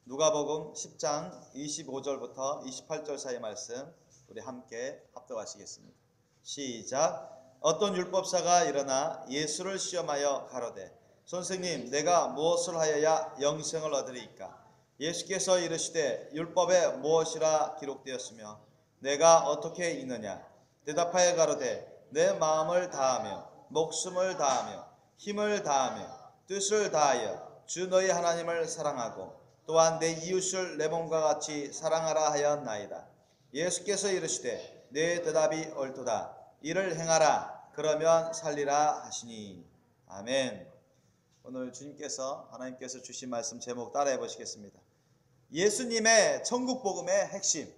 누가복음 10장 25절부터 28절 사이 말씀 우리 함께 합독하시겠습니다. 시작. 어떤 율법사가 일어나 예수를 시험하여 가로되 선생님, 내가 무엇을 하여야 영생을 얻으리이까? 예수께서 이르시되 율법에 무엇이라 기록되었으며 내가 어떻게 읽느냐? 대답하여 가로되 내 마음을 다하며 목숨을 다하며 힘을 다하며 뜻을 다하여 주 너희 하나님을 사랑하고 또한 내 이웃을 내 몸과 같이 사랑하라 하였나이다. 예수께서 이르시되 내 대답이 옳도다. 이를 행하라. 그러면 살리라 하시니. 아멘. 오늘 주님께서 하나님께서 주신 말씀 제목 따라해 보시겠습니다. 예수님의 천국복음의 핵심.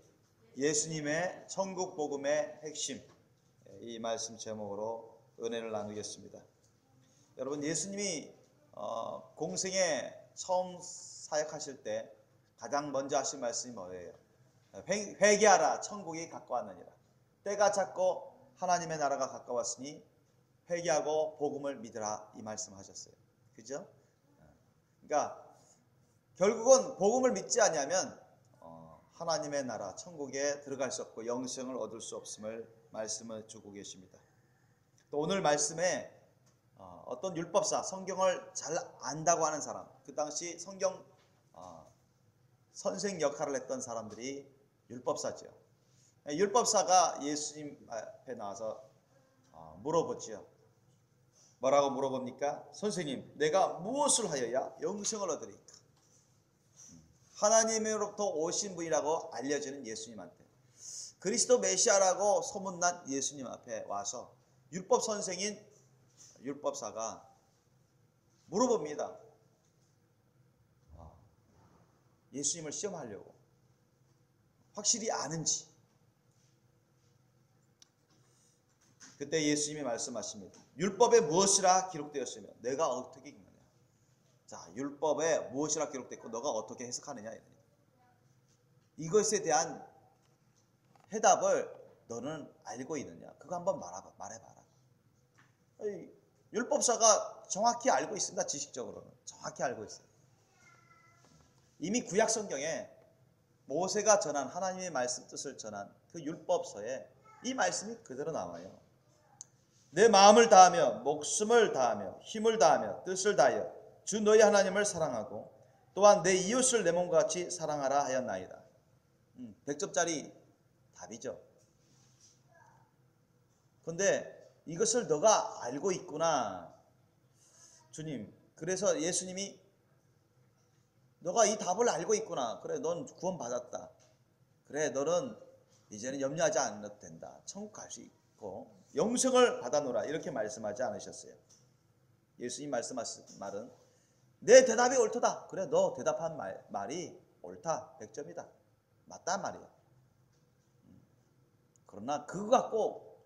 예수님의 천국복음의 핵심. 이 말씀 제목으로 은혜를 나누겠습니다. 여러분, 예수님이 공생에 처음 사역하실 때 가장 먼저 하신 말씀이 뭐예요? 회개하라, 천국이 가까웠느니라. 때가 찼고 하나님의 나라가 가까웠으니 회개하고 복음을 믿으라, 이 말씀하셨어요. 그죠? 그러니까 결국은 복음을 믿지 않으면 하나님의 나라, 천국에 들어갈 수 없고 영생을 얻을 수 없음을 말씀을 주고 계십니다. 또 오늘 말씀에 어떤 율법사, 성경을 잘 안다고 하는 사람, 그 당시 성경 선생 역할을 했던 사람들이 율법사죠. 율법사가 예수님 앞에 나와서 물어보지요. 뭐라고 물어봅니까? 선생님, 내가 무엇을 하여야 영생을 얻으리까? 하나님으로부터 오신 분이라고 알려지는 예수님한테, 그리스도 메시아라고 소문난 예수님 앞에 와서 율법 선생인 율법사가 물어봅니다. 예수님을 시험하려고 확실히 아는지. 그때 예수님이 말씀하십니다. 율법에 무엇이라 기록되었으며 내가 어떻게 읽느냐. 자, 율법에 무엇이라 기록되었고 너가 어떻게 해석하느냐. 이것에 대한 해답을 너는 알고 있느냐. 그거 한번 말해봐라. 율법사가 정확히 알고 있습니다. 지식적으로는 정확히 알고 있어요. 이미 구약 성경에 모세가 전한 하나님의 말씀 뜻을 전한 그 율법서에 이 말씀이 그대로 나와요. 내 마음을 다하며 목숨을 다하며 힘을 다하며 뜻을 다하여 주 너희 하나님을 사랑하고 또한 내 이웃을 내 몸과 같이 사랑하라 하였나이다. 100점짜리 답이죠. 그런데 이것을 너가 알고 있구나. 주님, 그래서 예수님이 너가 이 답을 알고 있구나. 그래, 넌 구원 받았다. 그래, 너는 이제는 염려하지 않아도 된다. 천국 갈 수 있고 영생을 받아노라. 이렇게 말씀하지 않으셨어요. 예수님 말씀하신 말은 내 대답이 옳도다. 그래, 너 대답한 말이 옳다. 100점이다. 맞단 말이야. 그러나 그거 갖고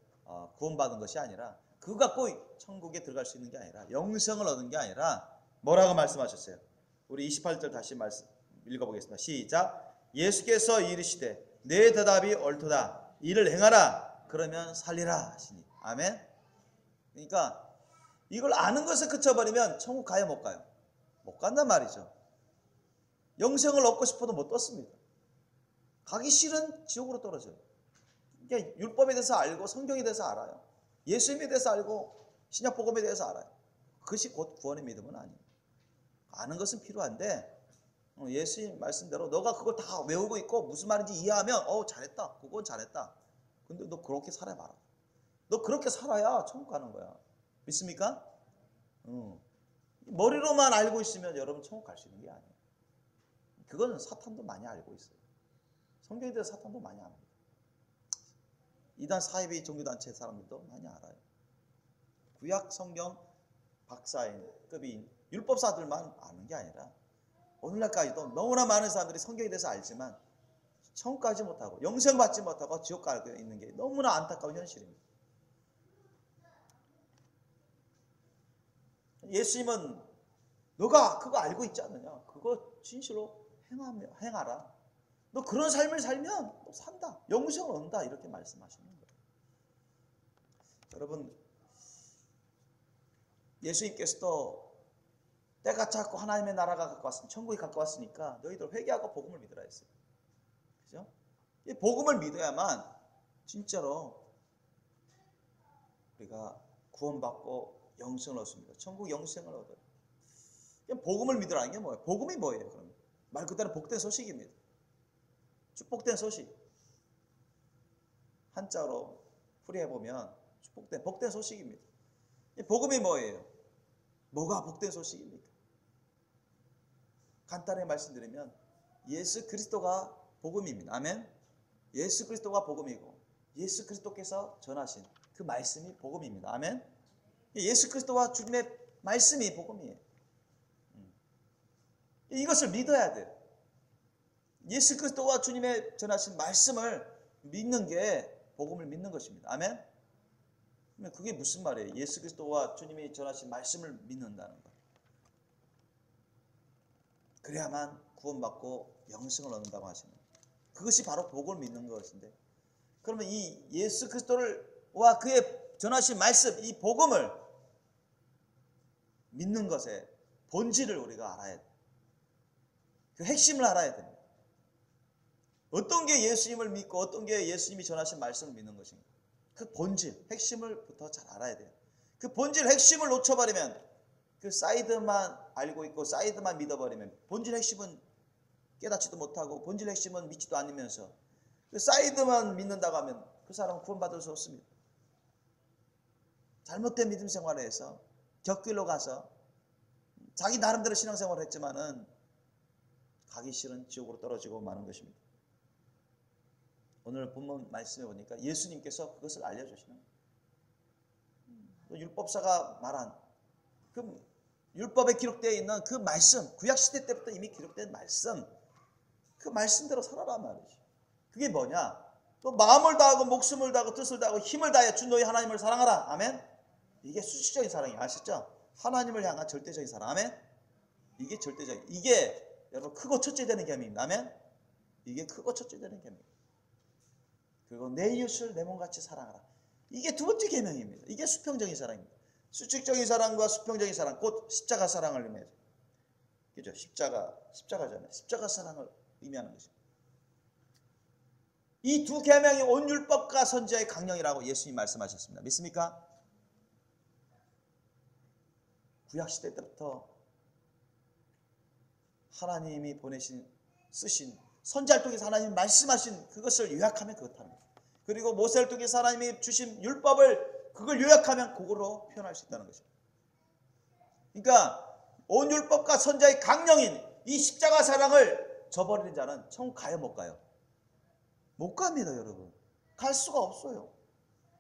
구원받은 것이 아니라, 그거 갖고 천국에 들어갈 수 있는 게 아니라, 영생을 얻은 게 아니라 뭐라고 말씀하셨어요? 우리 28절 다시 말씀 읽어보겠습니다. 시작. 예수께서 이르시되 내 대답이 옳도다. 이를 행하라. 그러면 살리라 하시니. 아멘. 그러니까 이걸 아는 것에 그쳐버리면 천국 가요, 못 가요? 못 간단 말이죠. 영생을 얻고 싶어도 못 얻습니다. 가기 싫은 지옥으로 떨어져요. 그러니까 율법에 대해서 알고 성경에 대해서 알아요. 예수님에 대해서 알고 신약 복음에 대해서 알아요. 그것이 곧 구원의 믿음은 아니에요. 아는 것은 필요한데 예수님 말씀대로 너가 그걸 다 외우고 있고 무슨 말인지 이해하면 잘했다. 그건 잘했다. 근데 너 그렇게 살아봐라. 너 그렇게 살아야 천국 가는 거야. 믿습니까? 머리로만 알고 있으면 여러분 천국 갈 수 있는 게 아니에요. 그거는 사탄도 많이 알고 있어요. 성경에 대해서 사탄도 많이 압니다. 이단 사이비 종교단체 사람들도 많이 알아요. 구약 성경 박사인 급인 율법사들만 아는 게 아니라 오늘날까지도 너무나 많은 사람들이 성경에 대해서 알지만 천국 가지 못하고 영생 받지 못하고 지옥 가고 있는 게 너무나 안타까운 현실입니다. 예수님은 너가 그거 알고 있지 않느냐? 그거 진실로 행하라. 너 그런 삶을 살면 너 산다. 영생을 얻는다. 이렇게 말씀하시는 거예요. 여러분, 예수님께서도 때가 찼고 하나님의 나라가 가까웠으니 천국이 가까웠으니까 너희들 회개하고 복음을 믿으라 했어요. 그죠? 이 복음을 믿어야만 진짜로 우리가 구원받고 영생을 얻습니다. 천국 영생을 얻어요. 복음을 믿으라는 게 뭐예요? 복음이 뭐예요? 그러면 말 그대로 복된 소식입니다. 축복된 소식. 한자로 풀이해보면 복된 소식입니다. 복음이 뭐예요? 뭐가 복된 소식입니까? 간단히 말씀드리면 예수 그리스도가 복음입니다. 아멘. 예수 그리스도가 복음이고 예수 그리스도께서 전하신 그 말씀이 복음입니다. 아멘. 예수 그리스도와 주님의 말씀이 복음이에요. 이것을 믿어야 돼요. 예수 그리스도와 주님의 전하신 말씀을 믿는 게 복음을 믿는 것입니다. 아멘. 그러면 그게 무슨 말이에요? 예수 그리스도와 주님이 전하신 말씀을 믿는다는 것. 그래야만 구원받고 영생을 얻는다고 하시는 거예요. 그것이 바로 복음을 믿는 것인데, 그러면 이 예수 그리스도와 그의 전하신 말씀, 이 복음을 믿는 것의 본질을 우리가 알아야 돼요. 그 핵심을 알아야 됩니다. 어떤 게 예수님을 믿고 어떤 게 예수님이 전하신 말씀을 믿는 것인가. 그 본질, 핵심을부터 잘 알아야 돼요. 그 본질, 핵심을 놓쳐버리면 그 사이드만 알고 있고 사이드만 믿어버리면 본질 핵심은 깨닫지도 못하고 본질 핵심은 믿지도 않으면서 그 사이드만 믿는다고 하면 그 사람은 구원받을 수 없습니다. 잘못된 믿음 생활을 해서 격길로 가서 자기 나름대로 신앙생활을 했지만은 가기 싫은 지옥으로 떨어지고 마는 것입니다. 오늘 본문 말씀해 보니까 예수님께서 그것을 알려주시는 거예요. 율법사가 말한 그 율법에 기록되어 있는 그 말씀, 구약시대 때부터 이미 기록된 말씀, 그 말씀대로 살아라 말이죠. 그게 뭐냐? 또 마음을 다하고 목숨을 다하고 뜻을 다하고 힘을 다하여 주 너희 하나님을 사랑하라. 아멘. 이게 수직적인 사랑이에요. 아시죠? 하나님을 향한 절대적인 사랑. 아멘. 이게 절대적인, 이게 여러분 크고 첫째 되는 계명입니다. 아멘. 이게 크고 첫째 되는 계명입니다. 그리고 내 이웃을 내 몸같이 사랑하라. 이게 두 번째 계명입니다. 이게 수평적인 사랑입니다. 수직적인 사랑과 수평적인 사랑, 곧 십자가 사랑을 의미해요. 그죠? 십자가잖아요. 십자가 사랑을 의미하는 것입니다. 이 두 계명이 온 율법과 선지자의 강령이라고 예수님 말씀하셨습니다. 믿습니까? 구약시대 때부터 하나님이 쓰신 선지자를 통해서 하나님이 말씀하신 그것을 요약하면 그렇답니다. 그리고 모세를 통해서 하나님이 주신 율법을 그걸 요약하면 그거로 표현할 수 있다는 것입니다. 그러니까 온 율법과 선지자의 강령인 이 십자가 사랑을 저버리는 자는 천국 가요 못 가요? 못 갑니다. 여러분. 갈 수가 없어요.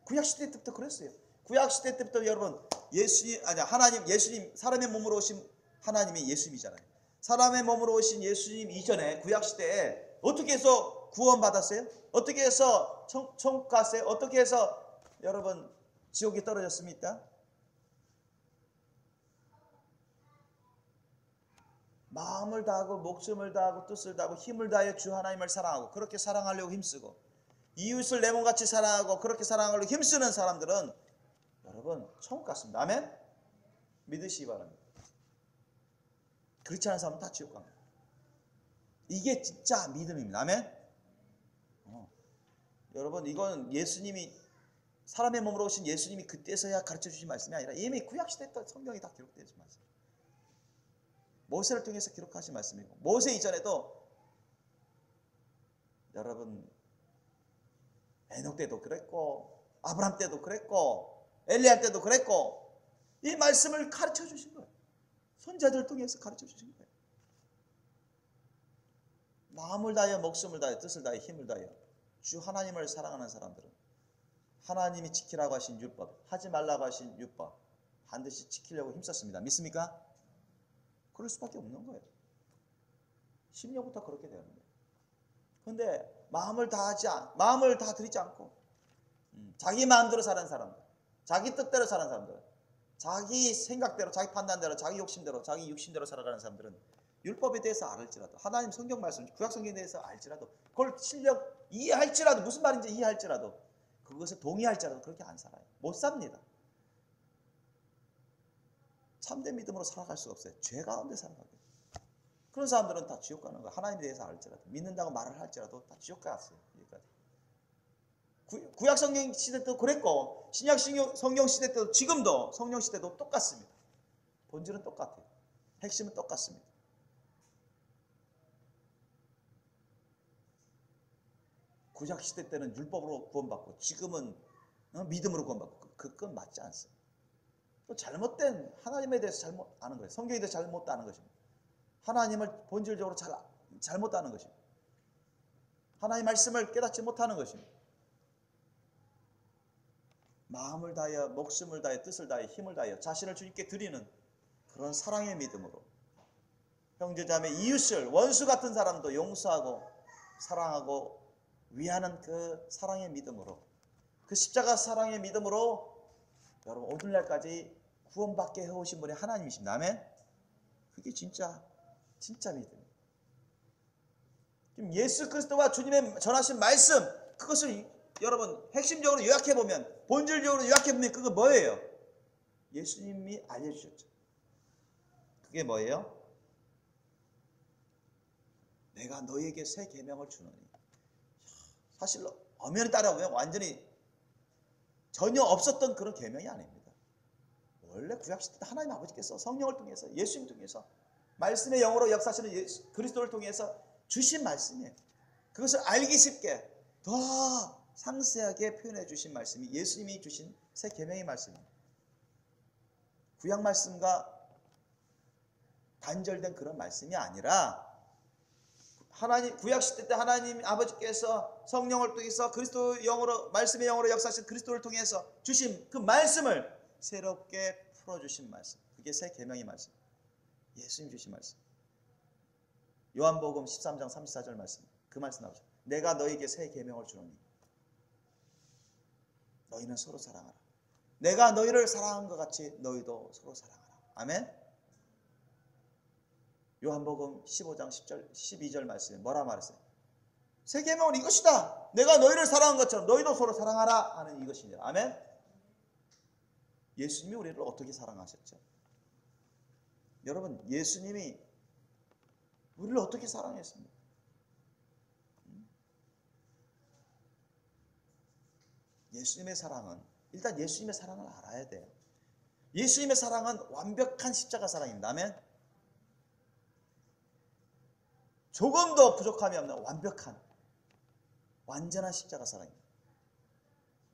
구약시대 때부터 그랬어요. 구약시대 때부터 여러분 예수님 사람의 몸으로 오신 하나님이 예수님이잖아요. 사람의 몸으로 오신 예수님 이전에 구약시대에 어떻게 해서 구원받았어요? 어떻게 해서 천국 갔어요? 어떻게 해서 여러분 지옥에 떨어졌습니까? 마음을 다하고 목숨을 다하고 뜻을 다하고 힘을 다하여 주 하나님을 사랑하고 그렇게 사랑하려고 힘쓰고 이웃을 내 몸같이 사랑하고 그렇게 사랑하려고 힘쓰는 사람들은 여러분 천국 갔습니다. 아멘? 믿으시기 바랍니다. 그렇지 않은 사람은 다 지옥 갑니다. 이게 진짜 믿음입니다. 아멘? 여러분 이건 예수님이 사람의 몸으로 오신 예수님이 그때서야 가르쳐 주신 말씀이 아니라 이미 구약시대 때 성경이 다 기록되어 있는 말씀. 모세를 통해서 기록하신 말씀이고 모세 이전에도 여러분 에녹 때도 그랬고 아브라함 때도 그랬고 엘리야 때도 그랬고 이 말씀을 가르쳐 주신 거예요. 선지자들을 통해서 가르쳐 주신 거예요. 마음을 다하여 목숨을 다하여 뜻을 다하여 힘을 다하여 주 하나님을 사랑하는 사람들은 하나님이 지키라고 하신 율법, 하지 말라고 하신 율법 반드시 지키려고 힘썼습니다. 믿습니까? 그럴 수밖에 없는 거예요. 심령부터 그렇게 되는 거예요. 그런데 마음을 다 드리지 않고 자기 마음대로 사는 사람들, 자기 뜻대로 사는 사람들, 자기 생각대로, 자기 판단대로, 자기 욕심대로, 자기 육신대로 살아가는 사람들은 율법에 대해서 알을지라도 하나님 성경 말씀, 구약 성경에 대해서 알지라도 그걸 실력 이해할지라도 무슨 말인지 이해할지라도 그것에 동의할지라도 그렇게 안 살아요. 못 삽니다. 참된 믿음으로 살아갈 수가 없어요. 죄 가운데 살아가게. 그런 사람들은 다 지옥 가는 거예요. 하나님에 대해서 알지라도, 믿는다고 말을 할지라도 다 지옥 갔어요. 여기까지. 구약 성경 시대 때도 그랬고 신약 성경 시대 때도 지금도 성령 시대도 똑같습니다. 본질은 똑같아요. 핵심은 똑같습니다. 구약 시대 때는 율법으로 구원받고 지금은 믿음으로 구원받고 그건 맞지 않습니다. 또 잘못된 하나님에 대해서 잘못 아는 거예요. 성경에 대해서 잘못 아는 것입니다. 하나님을 본질적으로 잘못 아는 것입니다. 하나님의 말씀을 깨닫지 못하는 것입니다. 마음을 다하여 목숨을 다하여 뜻을 다하여 힘을 다하여 자신을 주님께 드리는 그런 사랑의 믿음으로 형제자매 이웃을 원수 같은 사람도 용서하고 사랑하고 위하는 그 사랑의 믿음으로 그 십자가 사랑의 믿음으로 여러분 오늘날까지 구원받게 해오신 분이 하나님이십니다. 아멘. 그게 진짜 믿음입니다. 지금 예수 그리스도와 주님의 전하신 말씀 그것을 여러분 핵심적으로 요약해보면 본질적으로 요약해보면 그거 뭐예요? 예수님이 알려주셨죠. 그게 뭐예요? 내가 너희에게 새 계명을 주노니. 사실 엄연히 따라보면 완전히 전혀 없었던 그런 계명이 아닙니다. 원래 구약시대 때 하나님 아버지께서 성령을 통해서 예수님 통해서 말씀의 영으로 역사하시는 그리스도를 통해서 주신 말씀이에요. 그것을 알기 쉽게 더 상세하게 표현해 주신 말씀이 예수님이 주신 새 계명의 말씀입니다. 구약 말씀과 단절된 그런 말씀이 아니라 구약 시대 때 하나님 아버지께서 성령을 통해서 그리스도 영으로 말씀의 영으로 역사하신 그리스도를 통해서 주신 그 말씀을 새롭게 풀어주신 말씀. 그게 새 계명의 말씀. 예수님 주신 말씀. 요한복음 13장 34절 말씀. 그 말씀 나오죠. 내가 너에게 새 계명을 주노니 너희는 서로 사랑하라. 내가 너희를 사랑한 것 같이 너희도 서로 사랑하라. 아멘. 요한복음 15장 10절, 12절 말씀에 뭐라 말했어요? 새 계명은 이것이다. 내가 너희를 사랑한 것처럼 너희도 서로 사랑하라 하는 이것이냐. 아멘. 예수님이 우리를 어떻게 사랑하셨죠? 여러분 예수님이 우리를 어떻게 사랑했습니까? 예수님의 사랑은 일단 예수님의 사랑을 알아야 돼요. 예수님의 사랑은 완벽한 십자가 사랑입니다. 아멘. 조금도 부족함이 없는 완벽한 완전한 십자가 사랑입니다.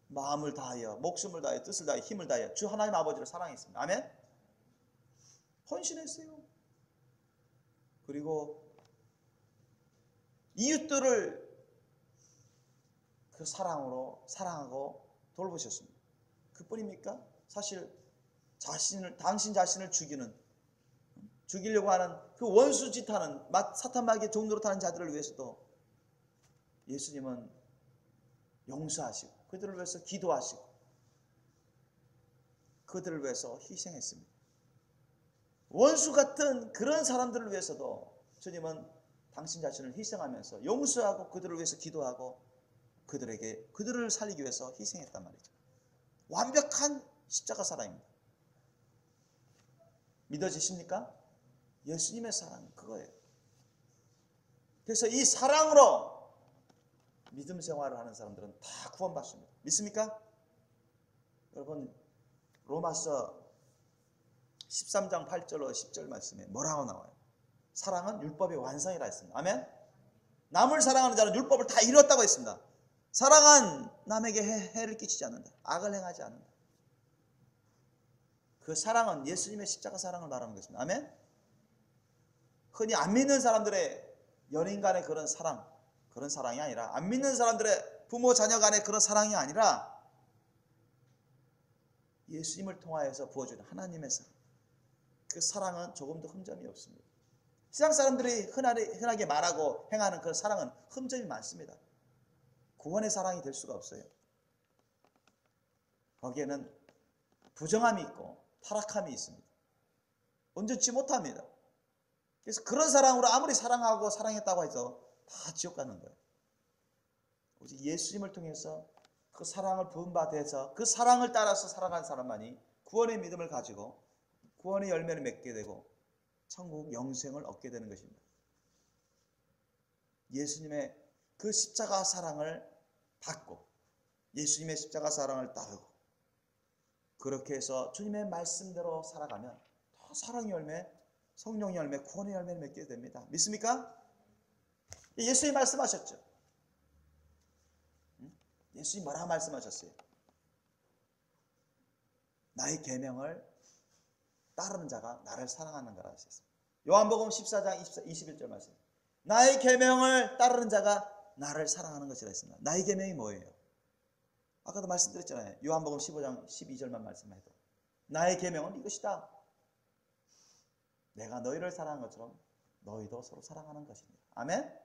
마음을 다하여 목숨을 다하여 뜻을 다하여 힘을 다하여 주 하나님 아버지를 사랑했습니다. 아멘. 헌신했어요. 그리고 이웃들을 그 사랑하고 돌보셨습니다. 그뿐입니까? 사실 당신 자신을 죽이려고 하는 그 원수짓하는 사탄 마귀의 종로로 타는 자들을 위해서도 예수님은 용서하시고 그들을 위해서 기도하시고 그들을 위해서 희생했습니다. 원수 같은 그런 사람들을 위해서도 주님은 당신 자신을 희생하면서 용서하고 그들을 위해서 기도하고 그들을 살리기 위해서 희생했단 말이죠. 완벽한 십자가 사랑입니다. 믿어지십니까? 예수님의 사랑은 그거예요. 그래서 이 사랑으로 믿음 생활을 하는 사람들은 다 구원받습니다. 믿습니까? 여러분 로마서 13장 8절로 10절 말씀에 뭐라고 나와요? 사랑은 율법의 완성이라 했습니다. 아멘? 남을 사랑하는 자는 율법을 다 이뤘다고 했습니다. 사랑은 남에게 해를 끼치지 않는다. 악을 행하지 않는다. 그 사랑은 예수님의 십자가 사랑을 말하는 것입니다. 아멘? 흔히 안 믿는 사람들의 연인 간의 그런 사랑이 아니라 안 믿는 사람들의 부모 자녀 간의 그런 사랑이 아니라 예수님을 통하여서 부어주는 하나님의 사랑. 그 사랑은 조금도 흠점이 없습니다. 세상 사람들이 흔하게 말하고 행하는 그런 사랑은 흠점이 많습니다. 구원의 사랑이 될 수가 없어요. 거기에는 부정함이 있고 타락함이 있습니다. 온전치 못합니다. 그래서 그런 사랑으로 아무리 사랑하고 사랑했다고 해서 다 지옥 가는 거예요. 오직 예수님을 통해서 그 사랑을 부은 바 돼서 그 사랑을 따라서 살아간 사람만이 구원의 믿음을 가지고 구원의 열매를 맺게 되고 천국 영생을 얻게 되는 것입니다. 예수님의 그 십자가 사랑을 받고 예수님의 십자가 사랑을 따르고 그렇게 해서 주님의 말씀대로 살아가면 더 사랑의 열매, 성령의 열매, 구원의 열매를 맺게 됩니다. 믿습니까? 예수님이 말씀하셨죠. 예수님이 뭐라 말씀하셨어요? 나의 계명을 따르는 자가 나를 사랑하는 거라 하셨습니다. 요한복음 14장 21절 말씀. 나의 계명을 따르는 자가 나를 사랑하는 것이라 했습니다. 나의 계명이 뭐예요? 아까도 말씀드렸잖아요. 요한복음 15장 12절만 말씀해도 나의 계명은 이것이다. 내가 너희를 사랑한 것처럼 너희도 서로 사랑하는 것입니다. 아멘?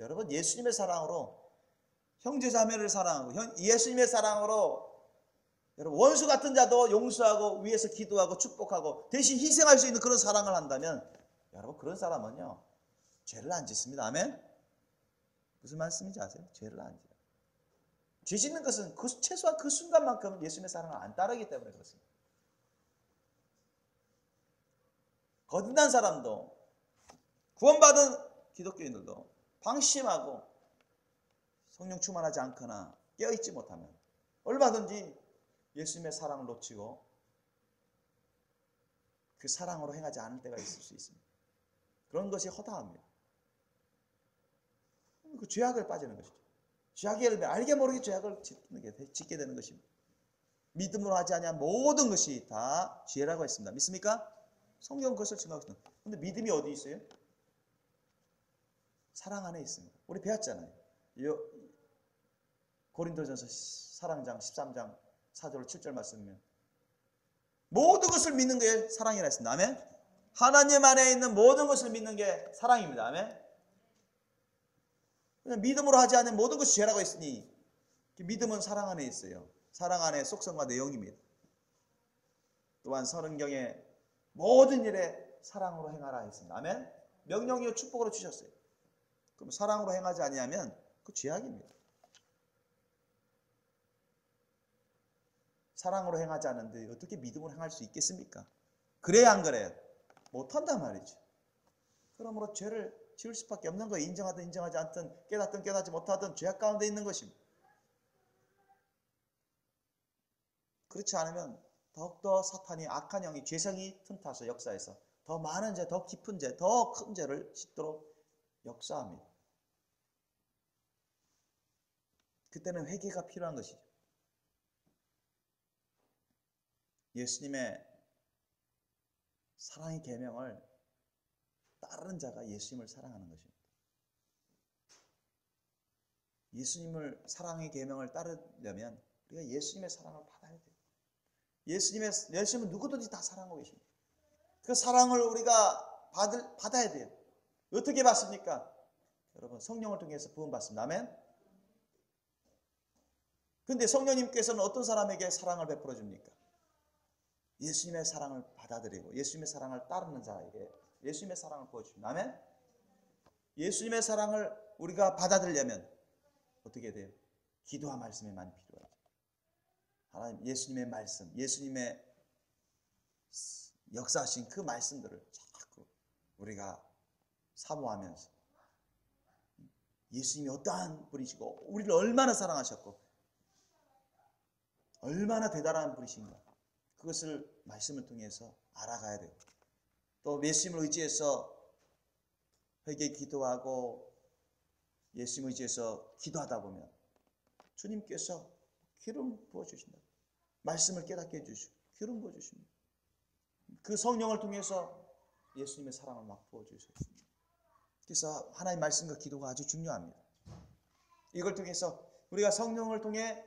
여러분, 예수님의 사랑으로 형제자매를 사랑하고 예수님의 사랑으로 여러분 원수 같은 자도 용서하고 위에서 기도하고 축복하고 대신 희생할 수 있는 그런 사랑을 한다면 여러분 그런 사람은요 죄를 안 짓습니다. 아멘? 무슨 말씀인지 아세요? 죄를 안 지어요. 죄 짓는 것은 최소한 그 순간만큼은 예수님의 사랑을 안 따르기 때문에 그렇습니다. 거듭난 사람도 구원받은 기독교인들도 방심하고 성령 충만하지 않거나 깨어있지 못하면 얼마든지 예수님의 사랑을 놓치고 그 사랑으로 행하지 않을 때가 있을 수 있습니다. 그런 것이 허다합니다. 그 죄악을 빠지는 것이죠. 죄악의 열매, 알게 모르게 죄악을 짓게 되는 것입니다. 믿음으로 하지 아니한 모든 것이 다 죄라고 했습니다. 믿습니까? 성경 그것을 증거하고 있습니다. 그런데 믿음이 어디 있어요? 사랑 안에 있습니다. 우리 배웠잖아요. 고린도전서 사랑장 13장 4절 7절 말씀이면 모든 것을 믿는 게 사랑이라 했습니다. 아멘? 하나님 안에 있는 모든 것을 믿는 게 사랑입니다. 아멘? 그냥 믿음으로 하지 않는 모든 것이 죄라고 했으니 믿음은 사랑 안에 있어요. 사랑 안에 속성과 내용입니다. 또한 성경에 모든 일에 사랑으로 행하라 했습니다. 아멘? 명령이요 축복으로 주셨어요. 그럼 사랑으로 행하지 아니하면 그 죄악입니다. 사랑으로 행하지 않는데 어떻게 믿음으로 행할 수 있겠습니까? 그래야 안 그래요? 못한단 말이죠. 그러므로 죄를 지을 수밖에 없는 거예요. 인정하든 인정하지 않든 깨닫든 깨닫지 못하든 죄악 가운데 있는 것입니다. 그렇지 않으면 더욱더 사탄이 악한 영이 죄성이 틈타서 역사해서 더 많은 죄, 더 깊은 죄, 더 큰 죄를 짓도록 역사합니다. 그때는 회개가 필요한 것이죠. 예수님의 사랑의 계명을 따르는 자가 예수님을 사랑하는 것입니다. 예수님을 사랑의 계명을 따르려면 우리가 예수님의 사랑을 받아야 돼요. 예수님은 누구든지 다 사랑하고 계십니다. 그 사랑을 우리가 받아야 돼요. 어떻게 받습니까? 여러분 성령을 통해서 부음 받습니다. 아멘. 근데 성령님께서는 어떤 사람에게 사랑을 베풀어 줍니까? 예수님의 사랑을 받아들이고 예수님의 사랑을 따르는 자에게 예수님의 사랑을 보여줍니다. 아멘. 예수님의 사랑을 우리가 받아들이려면 어떻게 돼요? 기도와 말씀이 많이 필요하죠. 하나님 예수님의 말씀, 예수님의 역사하신 그 말씀들을 자꾸 우리가 사모하면서 예수님이 어떠한 분이시고 우리를 얼마나 사랑하셨고 얼마나 대단한 분이신가 그것을 말씀을 통해서 알아가야 돼요. 또 예수님을 의지해서 회개 기도하고 예수님을 의지해서 기도하다 보면 주님께서 기름 부어주신다. 말씀을 깨닫게 해주시고 기름 부어주십니다. 그 성령을 통해서 예수님의 사랑을 막 부어주셨습니다. 그래서 하나님의 말씀과 기도가 아주 중요합니다. 이걸 통해서 우리가 성령을 통해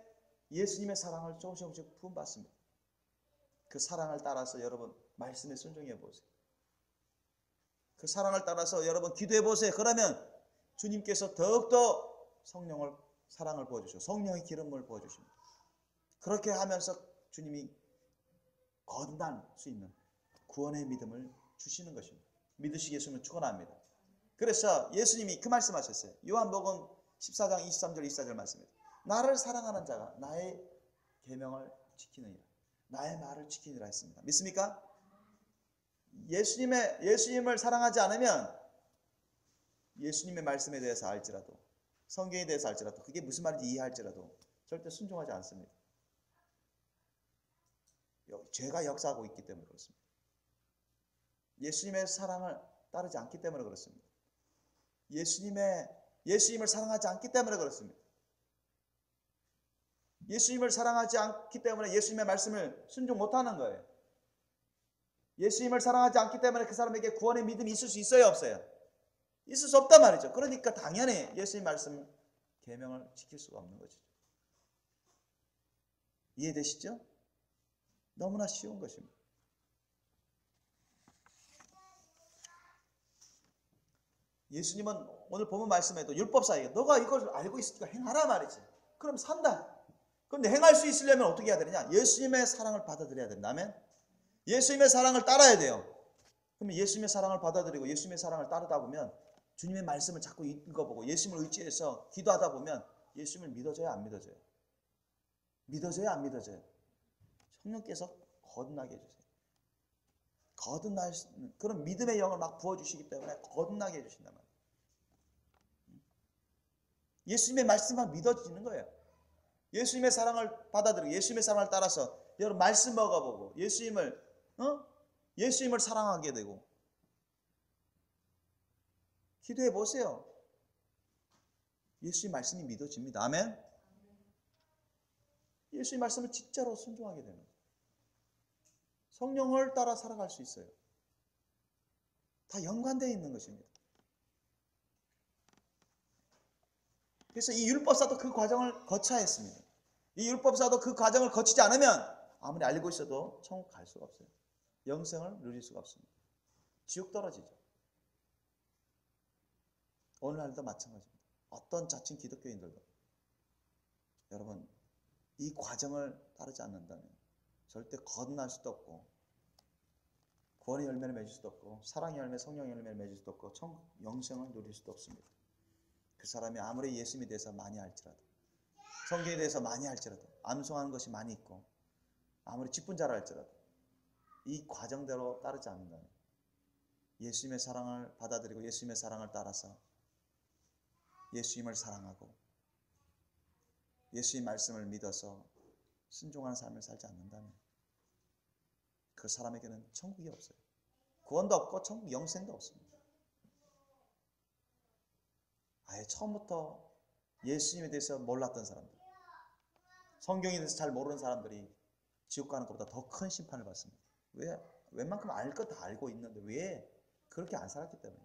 예수님의 사랑을 조금씩 부음받습니다. 그 사랑을 따라서 여러분 말씀에 순종해 보세요. 그 사랑을 따라서 여러분 기도해 보세요. 그러면 주님께서 더욱더 성령을 사랑을 부어주시고 성령의 기름을 부어주십니다. 그렇게 하면서 주님이 거듭날 수 있는 구원의 믿음을 주시는 것입니다. 믿으시겠으면 축원합니다. 그래서 예수님이 그 말씀하셨어요. 요한복음 14장 23절 24절 말씀입니다. 나를 사랑하는 자가 나의 계명을 지키느니라. 나의 말을 지키느라 했습니다. 믿습니까? 예수님을 사랑하지 않으면 예수님의 말씀에 대해서 알지라도, 성경에 대해서 알지라도, 그게 무슨 말인지 이해할지라도 절대 순종하지 않습니다. 죄가 역사하고 있기 때문에 그렇습니다. 예수님의 사랑을 따르지 않기 때문에 그렇습니다. 예수님을 사랑하지 않기 때문에 그렇습니다. 예수님을 사랑하지 않기 때문에 예수님의 말씀을 순종 못하는 거예요. 예수님을 사랑하지 않기 때문에 그 사람에게 구원의 믿음이 있을 수 있어요, 없어요? 있을 수 없단 말이죠. 그러니까 당연히 예수님 말씀 계명을 지킬 수가 없는 거죠. 이해되시죠? 너무나 쉬운 것입니다. 예수님은 오늘 본문 말씀에도 율법사에게 너가 이걸 알고 있으니까 행하라 말이지. 그럼 산다. 그런데 행할 수 있으려면 어떻게 해야 되느냐? 예수님의 사랑을 받아들여야 된다면 예수님의 사랑을 따라야 돼요. 그러면 예수님의 사랑을 받아들이고 예수님의 사랑을 따르다 보면 주님의 말씀을 자꾸 읽어보고 예수님을 의지해서 기도하다 보면 예수님을 믿어져요, 안 믿어져요? 믿어져요, 안 믿어져요? 성령께서 거듭나게 해주세요. 거듭날 그런 믿음의 영을 막 부어주시기 때문에 거듭나게 해주신단 말이에요. 예수님의 말씀만 믿어지는 거예요. 예수님의 사랑을 받아들이고 예수님의 사랑을 따라서 여러분 말씀 먹어보고 예수님을 사랑하게 되고 기도해 보세요. 예수님 말씀이 믿어집니다. 아멘. 예수님 말씀을 진짜로 순종하게 됩니다. 성령을 따라 살아갈 수 있어요. 다 연관되어 있는 것입니다. 그래서 이 율법사도 그 과정을 거쳐야 했습니다. 이 율법사도 그 과정을 거치지 않으면 아무리 알고 있어도 천국 갈 수가 없어요. 영생을 누릴 수가 없습니다. 지옥 떨어지죠. 오늘날도 마찬가지입니다. 어떤 자칭 기독교인들도 여러분 이 과정을 따르지 않는다면 절대 거듭날 수도 없고 구원의 열매를 맺을 수도 없고 사랑의 열매, 성령의 열매를 맺을 수도 없고 천국 영생을 누릴 수도 없습니다. 그 사람이 아무리 예수님에 대해서 많이 알지라도 성경에 대해서 많이 알지라도 암송하는 것이 많이 있고 아무리 직분자라 할지라도 이 과정대로 따르지 않는다면 예수님의 사랑을 받아들이고 예수님의 사랑을 따라서 예수님을 사랑하고 예수님 말씀을 믿어서 순종하는 삶을 살지 않는다면 그 사람에게는 천국이 없어요. 구원도 없고 천국 영생도 없습니다. 아예 처음부터 예수님에 대해서 몰랐던 사람들, 성경에 대해서 잘 모르는 사람들이 지옥 가는 것보다 더 큰 심판을 받습니다. 왜? 웬만큼 알 것 다 알고 있는데 왜? 그렇게 안 살았기 때문에.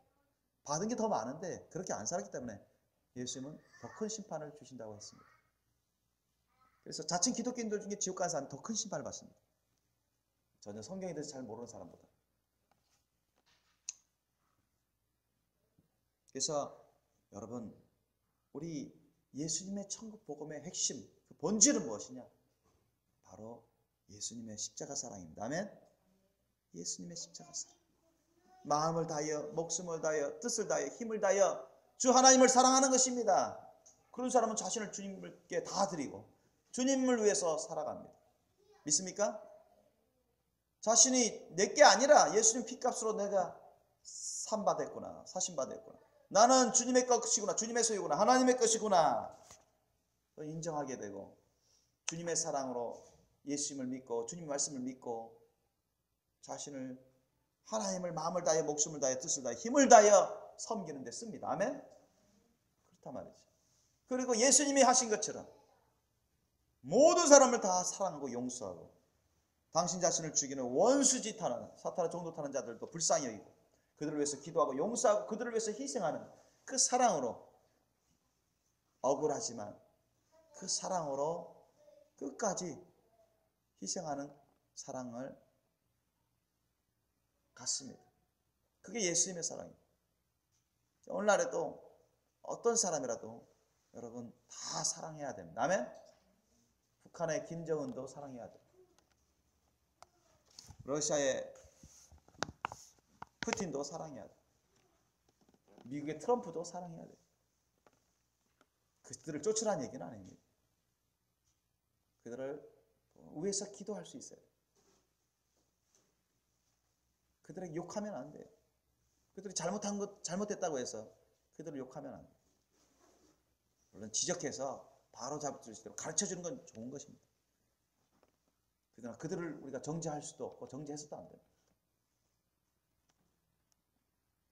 받은 게 더 많은데 그렇게 안 살았기 때문에 예수님은 더 큰 심판을 주신다고 했습니다. 그래서 자칭 기독교인들 중에 지옥 가는 사람이 더 큰 심판을 받습니다. 전혀 성경에 대해서 잘 모르는 사람보다. 그래서 여러분 우리 예수님의 천국 복음의 핵심, 그 본질은 무엇이냐? 바로 예수님의 십자가 사랑입니다. 아멘? 예수님의 십자가 사랑. 마음을 다하여, 목숨을 다하여, 뜻을 다하여, 힘을 다하여 주 하나님을 사랑하는 것입니다. 그런 사람은 자신을 주님께 다 드리고 주님을 위해서 살아갑니다. 믿습니까? 자신이 내게 아니라 예수님 피값으로 내가 산받았구나, 사신받았구나. 나는 주님의 것이구나, 주님의 소유구나, 하나님의 것이구나 인정하게 되고 주님의 사랑으로 예수님을 믿고 주님의 말씀을 믿고 자신을 하나님을 마음을 다해 목숨을 다해 뜻을 다해 힘을 다하여 섬기는 데 씁니다. 아멘? 그렇단 말이죠. 그리고 예수님이 하신 것처럼 모든 사람을 다 사랑하고 용서하고 당신 자신을 죽이는 원수짓하는 사탄의 종도 타는 자들도 불쌍히 여기고 그들을 위해서 기도하고 용서하고 그들을 위해서 희생하는 그 사랑으로 억울하지만 그 사랑으로 끝까지 희생하는 사랑을 갖습니다. 그게 예수님의 사랑입니다. 오늘날에도 어떤 사람이라도 여러분 다 사랑해야 됩니다. 아멘? 북한의 김정은도 사랑해야 돼요. 러시아의 푸틴도 사랑해야 돼요. 미국의 트럼프도 사랑해야 돼요. 그들을 쫓으라는 얘기는 아닙니다. 그들을 위해서 기도할 수 있어요. 그들에게 욕하면 안 돼요. 그들이 잘못했다고 해서 그들을 욕하면 안 돼요. 물론 지적해서 바로 잡을 수 있도록 가르쳐주는 건 좋은 것입니다. 그러나 그들을 우리가 정죄할 수도 없고 정죄해서도 안 돼요.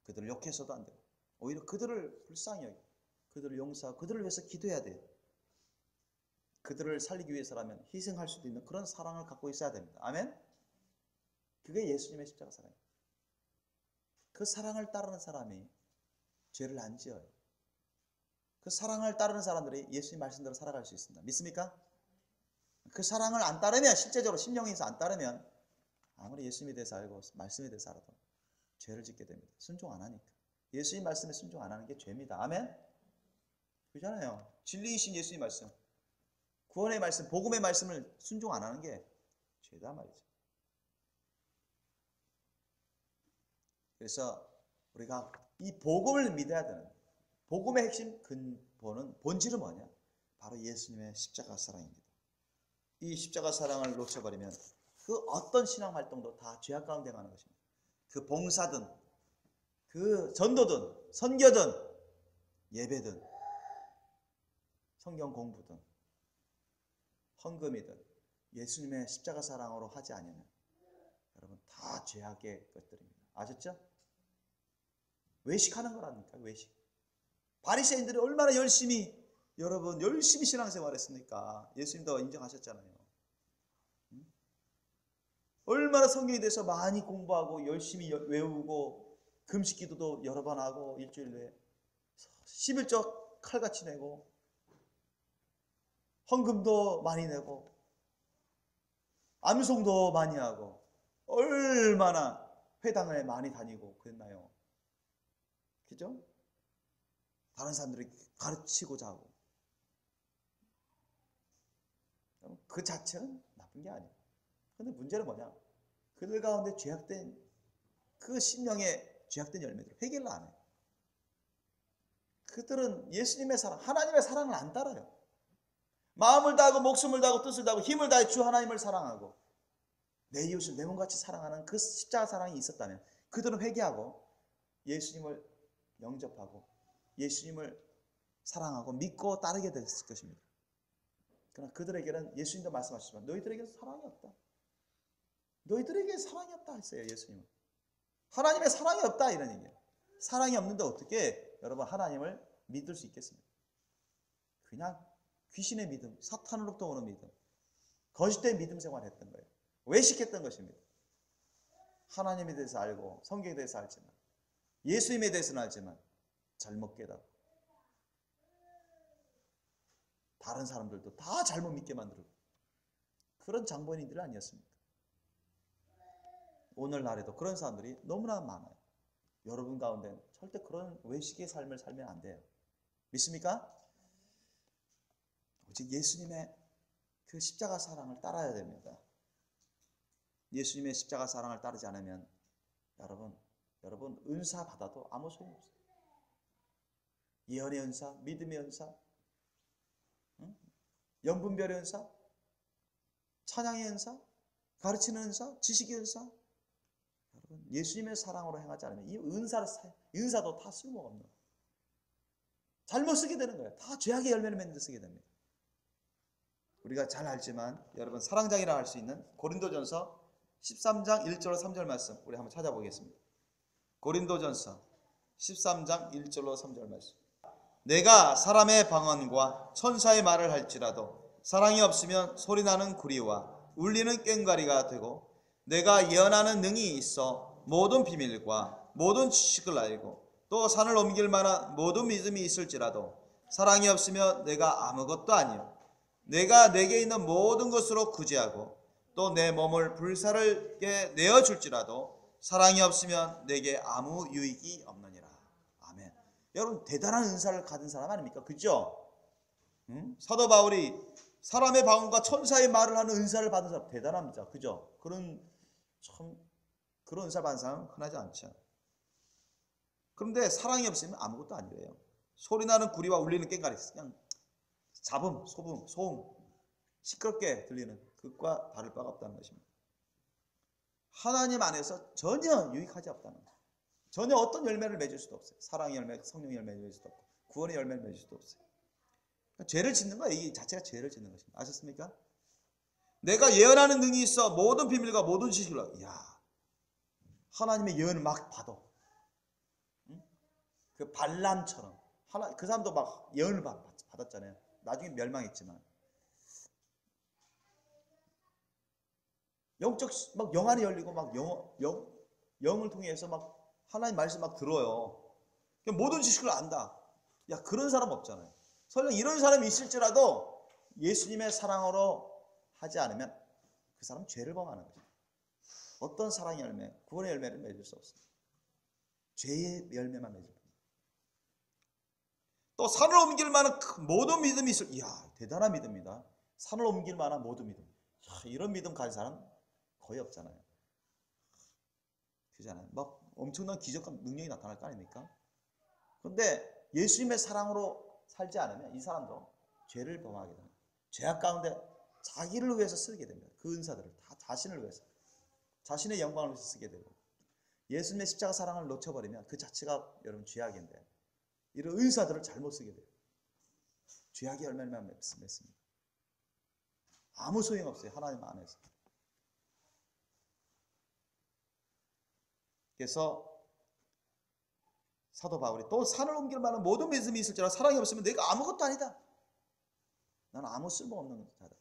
그들을 욕해서도 안 돼요. 오히려 그들을 불쌍히 여기고 그들을 용서하고 그들을 위해서 기도해야 돼요. 그들을 살리기 위해서라면 희생할 수도 있는 그런 사랑을 갖고 있어야 됩니다. 아멘? 그게 예수님의 십자가 사랑이에요. 그 사랑을 따르는 사람이 죄를 안 지어요. 그 사랑을 따르는 사람들이 예수님 말씀대로 살아갈 수 있습니다. 믿습니까? 그 사랑을 안 따르면, 실제적으로 심령에서 안 따르면 아무리 예수님에 대해서 알고 말씀에 대해서 알아도 죄를 짓게 됩니다. 순종 안 하니까. 예수님 말씀에 순종 안 하는 게 죄입니다. 아멘? 그렇잖아요. 진리이신 예수님 말씀, 구원의 말씀, 복음의 말씀을 순종 안 하는 게 죄다 말이죠. 그래서 우리가 이 복음을 믿어야 되는, 복음의 핵심 근본은, 본질은 뭐냐? 바로 예수님의 십자가 사랑입니다. 이 십자가 사랑을 놓쳐버리면 그 어떤 신앙 활동도 다 죄악 가운데 가는 것입니다. 그 봉사든, 그 전도든, 선교든, 예배든, 성경 공부든, 헌금이든 예수님의 십자가 사랑으로 하지 않으면 여러분 다 죄악의 것들입니다. 아셨죠? 외식하는 거라니까, 외식. 바리새인들이 얼마나 열심히 신앙생활했습니까? 예수님도 인정하셨잖아요. 얼마나 성경에 대해서 많이 공부하고 열심히 외우고 금식 기도도 여러 번 하고 일주일 내에 11조 칼같이 내고 헌금도 많이 내고 암송도 많이 하고 얼마나 회당에 많이 다니고 그랬나요? 그죠? 다른 사람들이 가르치고자 하고 그 자체는 나쁜 게 아니에요. 그런데 문제는 뭐냐? 그들 가운데 죄악된 그 심령의 죄악된 열매들 해결을 안 해요. 그들은 예수님의 사랑, 하나님의 사랑을 안 따라요. 마음을 다하고 목숨을 다하고 뜻을 다하고 힘을 다해 주 하나님을 사랑하고 내 이웃을 내 몸같이 사랑하는 그 십자가 사랑이 있었다면 그들은 회개하고 예수님을 영접하고 예수님을 사랑하고 믿고 따르게 됐을 것입니다. 그러나 그들에게는 예수님도 말씀하시지만 너희들에게는 사랑이 없다. 너희들에게 사랑이 없다 했어요. 예수님은. 하나님의 사랑이 없다 이런 얘기예요. 사랑이 없는데 어떻게 여러분 하나님을 믿을 수 있겠습니까? 그냥 귀신의 믿음, 사탄으로부터 오는 믿음, 거짓된 믿음 생활을 했던 거예요. 외식했던 것입니다. 하나님에 대해서 알고 성경에 대해서 알지만 예수님에 대해서는 알지만 잘못 깨닫고 다른 사람들도 다 잘못 믿게 만들고 그런 장본인들 아니었습니까? 오늘날에도 그런 사람들이 너무나 많아요. 여러분 가운데는 절대 그런 외식의 삶을 살면 안 돼요. 믿습니까? 오직 예수님의 그 십자가 사랑을 따라야 됩니다. 예수님의 십자가 사랑을 따르지 않으면 여러분 은사 받아도 아무 소용없어요. 예언의 은사, 믿음의 은사, 영분별의 은사, 찬양의 은사, 가르치는 은사, 지식의 은사, 여러분 예수님의 사랑으로 행하지 않으면 이 은사도 다 쓸모없는 거예요. 잘못 쓰게 되는 거예요. 다 죄악의 열매를 맺는 데 쓰게 됩니다. 우리가 잘 알지만 여러분 사랑장이라 할 수 있는 고린도전서 13장 1절로 3절 말씀 우리 한번 찾아보겠습니다. 고린도전서 13장 1절로 3절 말씀. 내가 사람의 방언과 천사의 말을 할지라도 사랑이 없으면 소리나는 구리와 울리는 꽹과리가 되고 내가 예언하는 능이 있어 모든 비밀과 모든 지식을 알고 또 산을 옮길 만한 모든 믿음이 있을지라도 사랑이 없으면 내가 아무것도 아니요 내가 내게 있는 모든 것으로 구제하고 또 내 몸을 불사르게 내어줄지라도 사랑이 없으면 내게 아무 유익이 없느니라. 아멘. 여러분 대단한 은사를 가진 사람 아닙니까? 그죠? 사도 바울이 사람의 방언과 천사의 말을 하는 은사를 받은 사람 대단합니다. 그죠? 그런 은사 받은 사람은 흔하지 않죠. 그런데 사랑이 없으면 아무것도 아니래요. 소리나는 구리와 울리는 꽹과리, 그냥 잡음, 소음, 시끄럽게 들리는 그것과 다를 바가 없다는 것입니다. 하나님 안에서 전혀 유익하지 없다는 거예요. 전혀 어떤 열매를 맺을 수도 없어요. 사랑의 열매, 성령의 열매를 맺을 수도 없고 구원의 열매를 맺을 수도 없어요. 그러니까 죄를 짓는 거예요. 이 자체가 죄를 짓는 것입니다. 아셨습니까? 내가 예언하는 능이 있어 모든 비밀과 모든 지식을 하나님의 예언을 막 받아. 응? 그 발람처럼 그 사람도 막 예언을 받았잖아요. 나중에 멸망했지만 영적 막 영안이 열리고 막 영을 통해서 막 하나님 말씀 막 들어요. 모든 지식을 안다. 야, 그런 사람 없잖아요. 설령 이런 사람이 있을지라도 예수님의 사랑으로 하지 않으면 그 사람은 죄를 범하는 거죠. 어떤 사랑의 열매, 구원의 열매를 맺을 수 없습니다. 죄의 열매만 맺을 뿐. 또 산을 옮길 만한 모든 믿음이 있을. 이야, 대단한 믿음이다. 산을 옮길 만한 모든 믿음. 야, 이런 믿음 가진 사람 거의 없잖아요. 그잖아요. 막 엄청난 기적과 능력이 나타날 거 아닙니까? 그런데 예수님의 사랑으로 살지 않으면 이 사람도 죄를 범하게 됩니다. 죄악 가운데 자기를 위해서 쓰게 됩니다. 그 은사들을 다 자신을 위해서, 자신의 영광을 위해서 쓰게 되고, 예수님의 십자가 사랑을 놓쳐버리면 그 자체가 여러분 죄악인데 이런 은사들을 잘못 쓰게 돼요. 죄악의 열매만 맺습니다. 아무 소용없어요. 하나님 안에서. 그래서 사도 바울이 또 산을 옮길 만한 모든 믿음이 있을지라 사랑이 없으면 내가 아무것도 아니다. 나는 아무 쓸모없는 자다.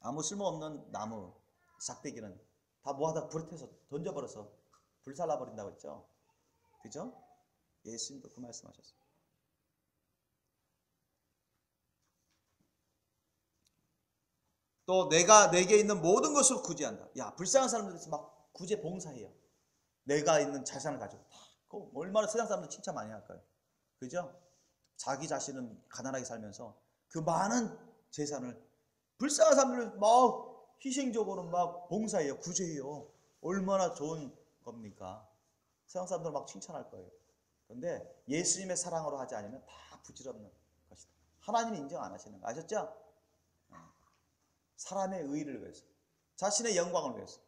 아무 쓸모없는 나무, 싹대기는 다 모아다 불에 태워서 던져버려서 불살라버린다고 했죠. 그죠? 예수님도 그 말씀하셨어요. 또 내가 내게 있는 모든 것을 구제한다. 야, 불쌍한 사람들에서 막 구제 봉사해요. 내가 있는 자산을 가지고 다. 얼마나 세상 사람들 칭찬 많이 할까요? 그죠? 자기 자신은 가난하게 살면서 그 많은 재산을 불쌍한 사람들을 막 희생적으로 막 봉사해요. 구제해요. 얼마나 좋은 겁니까? 세상 사람들 막 칭찬할 거예요. 그런데 예수님의 사랑으로 하지 않으면 다 부질없는 것이다. 하나님이 인정 안 하시는 거 아셨죠? 사람의 의의를 위해서, 자신의 영광을 위해서,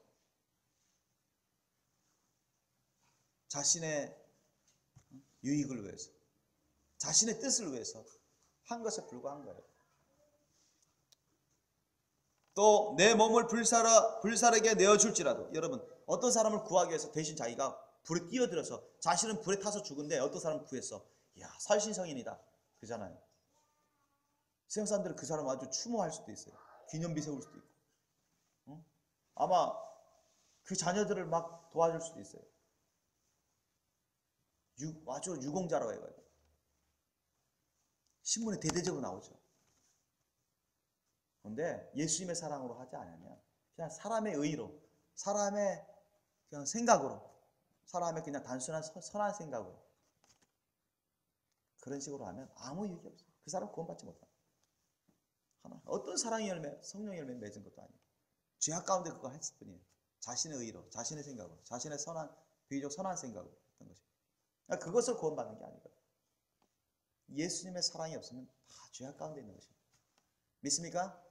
자신의 유익을 위해서, 자신의 뜻을 위해서 한 것에 불과한 거예요. 또 내 몸을 불살에게 내어줄지라도, 여러분 어떤 사람을 구하기 위해서 대신 자기가 불에 뛰어들어서 자신은 불에 타서 죽은데 어떤 사람을 구했어. 이야, 살신성인이다 그러잖아요. 세상 사람들은 그 사람 아주 추모할 수도 있어요. 기념비 세울 수도 있고, 아마 그 자녀들을 막 도와줄 수도 있어요. 아주 유공자라고 해가지고 신문에 대대적으로 나오죠. 그런데 예수님의 사랑으로 하지 않으면 그냥 사람의 의로, 사람의 그냥 생각으로, 사람의 그냥 단순한 선한 생각으로 그런 식으로 하면 아무 유익이 없어요. 그 사람 구원받지 못합니다. 어떤 사랑의 열매, 성령의 열매 맺은 것도 아니고 죄악 가운데 그거 했을 뿐이에요. 자신의 의로, 자신의 생각으로, 자신의 선한, 비교적 선한 생각으로 했던 것입니다. 그것을 구원받는 게 아니거든요. 예수님의 사랑이 없으면 다 죄악 가운데 있는 것입니다. 믿습니까?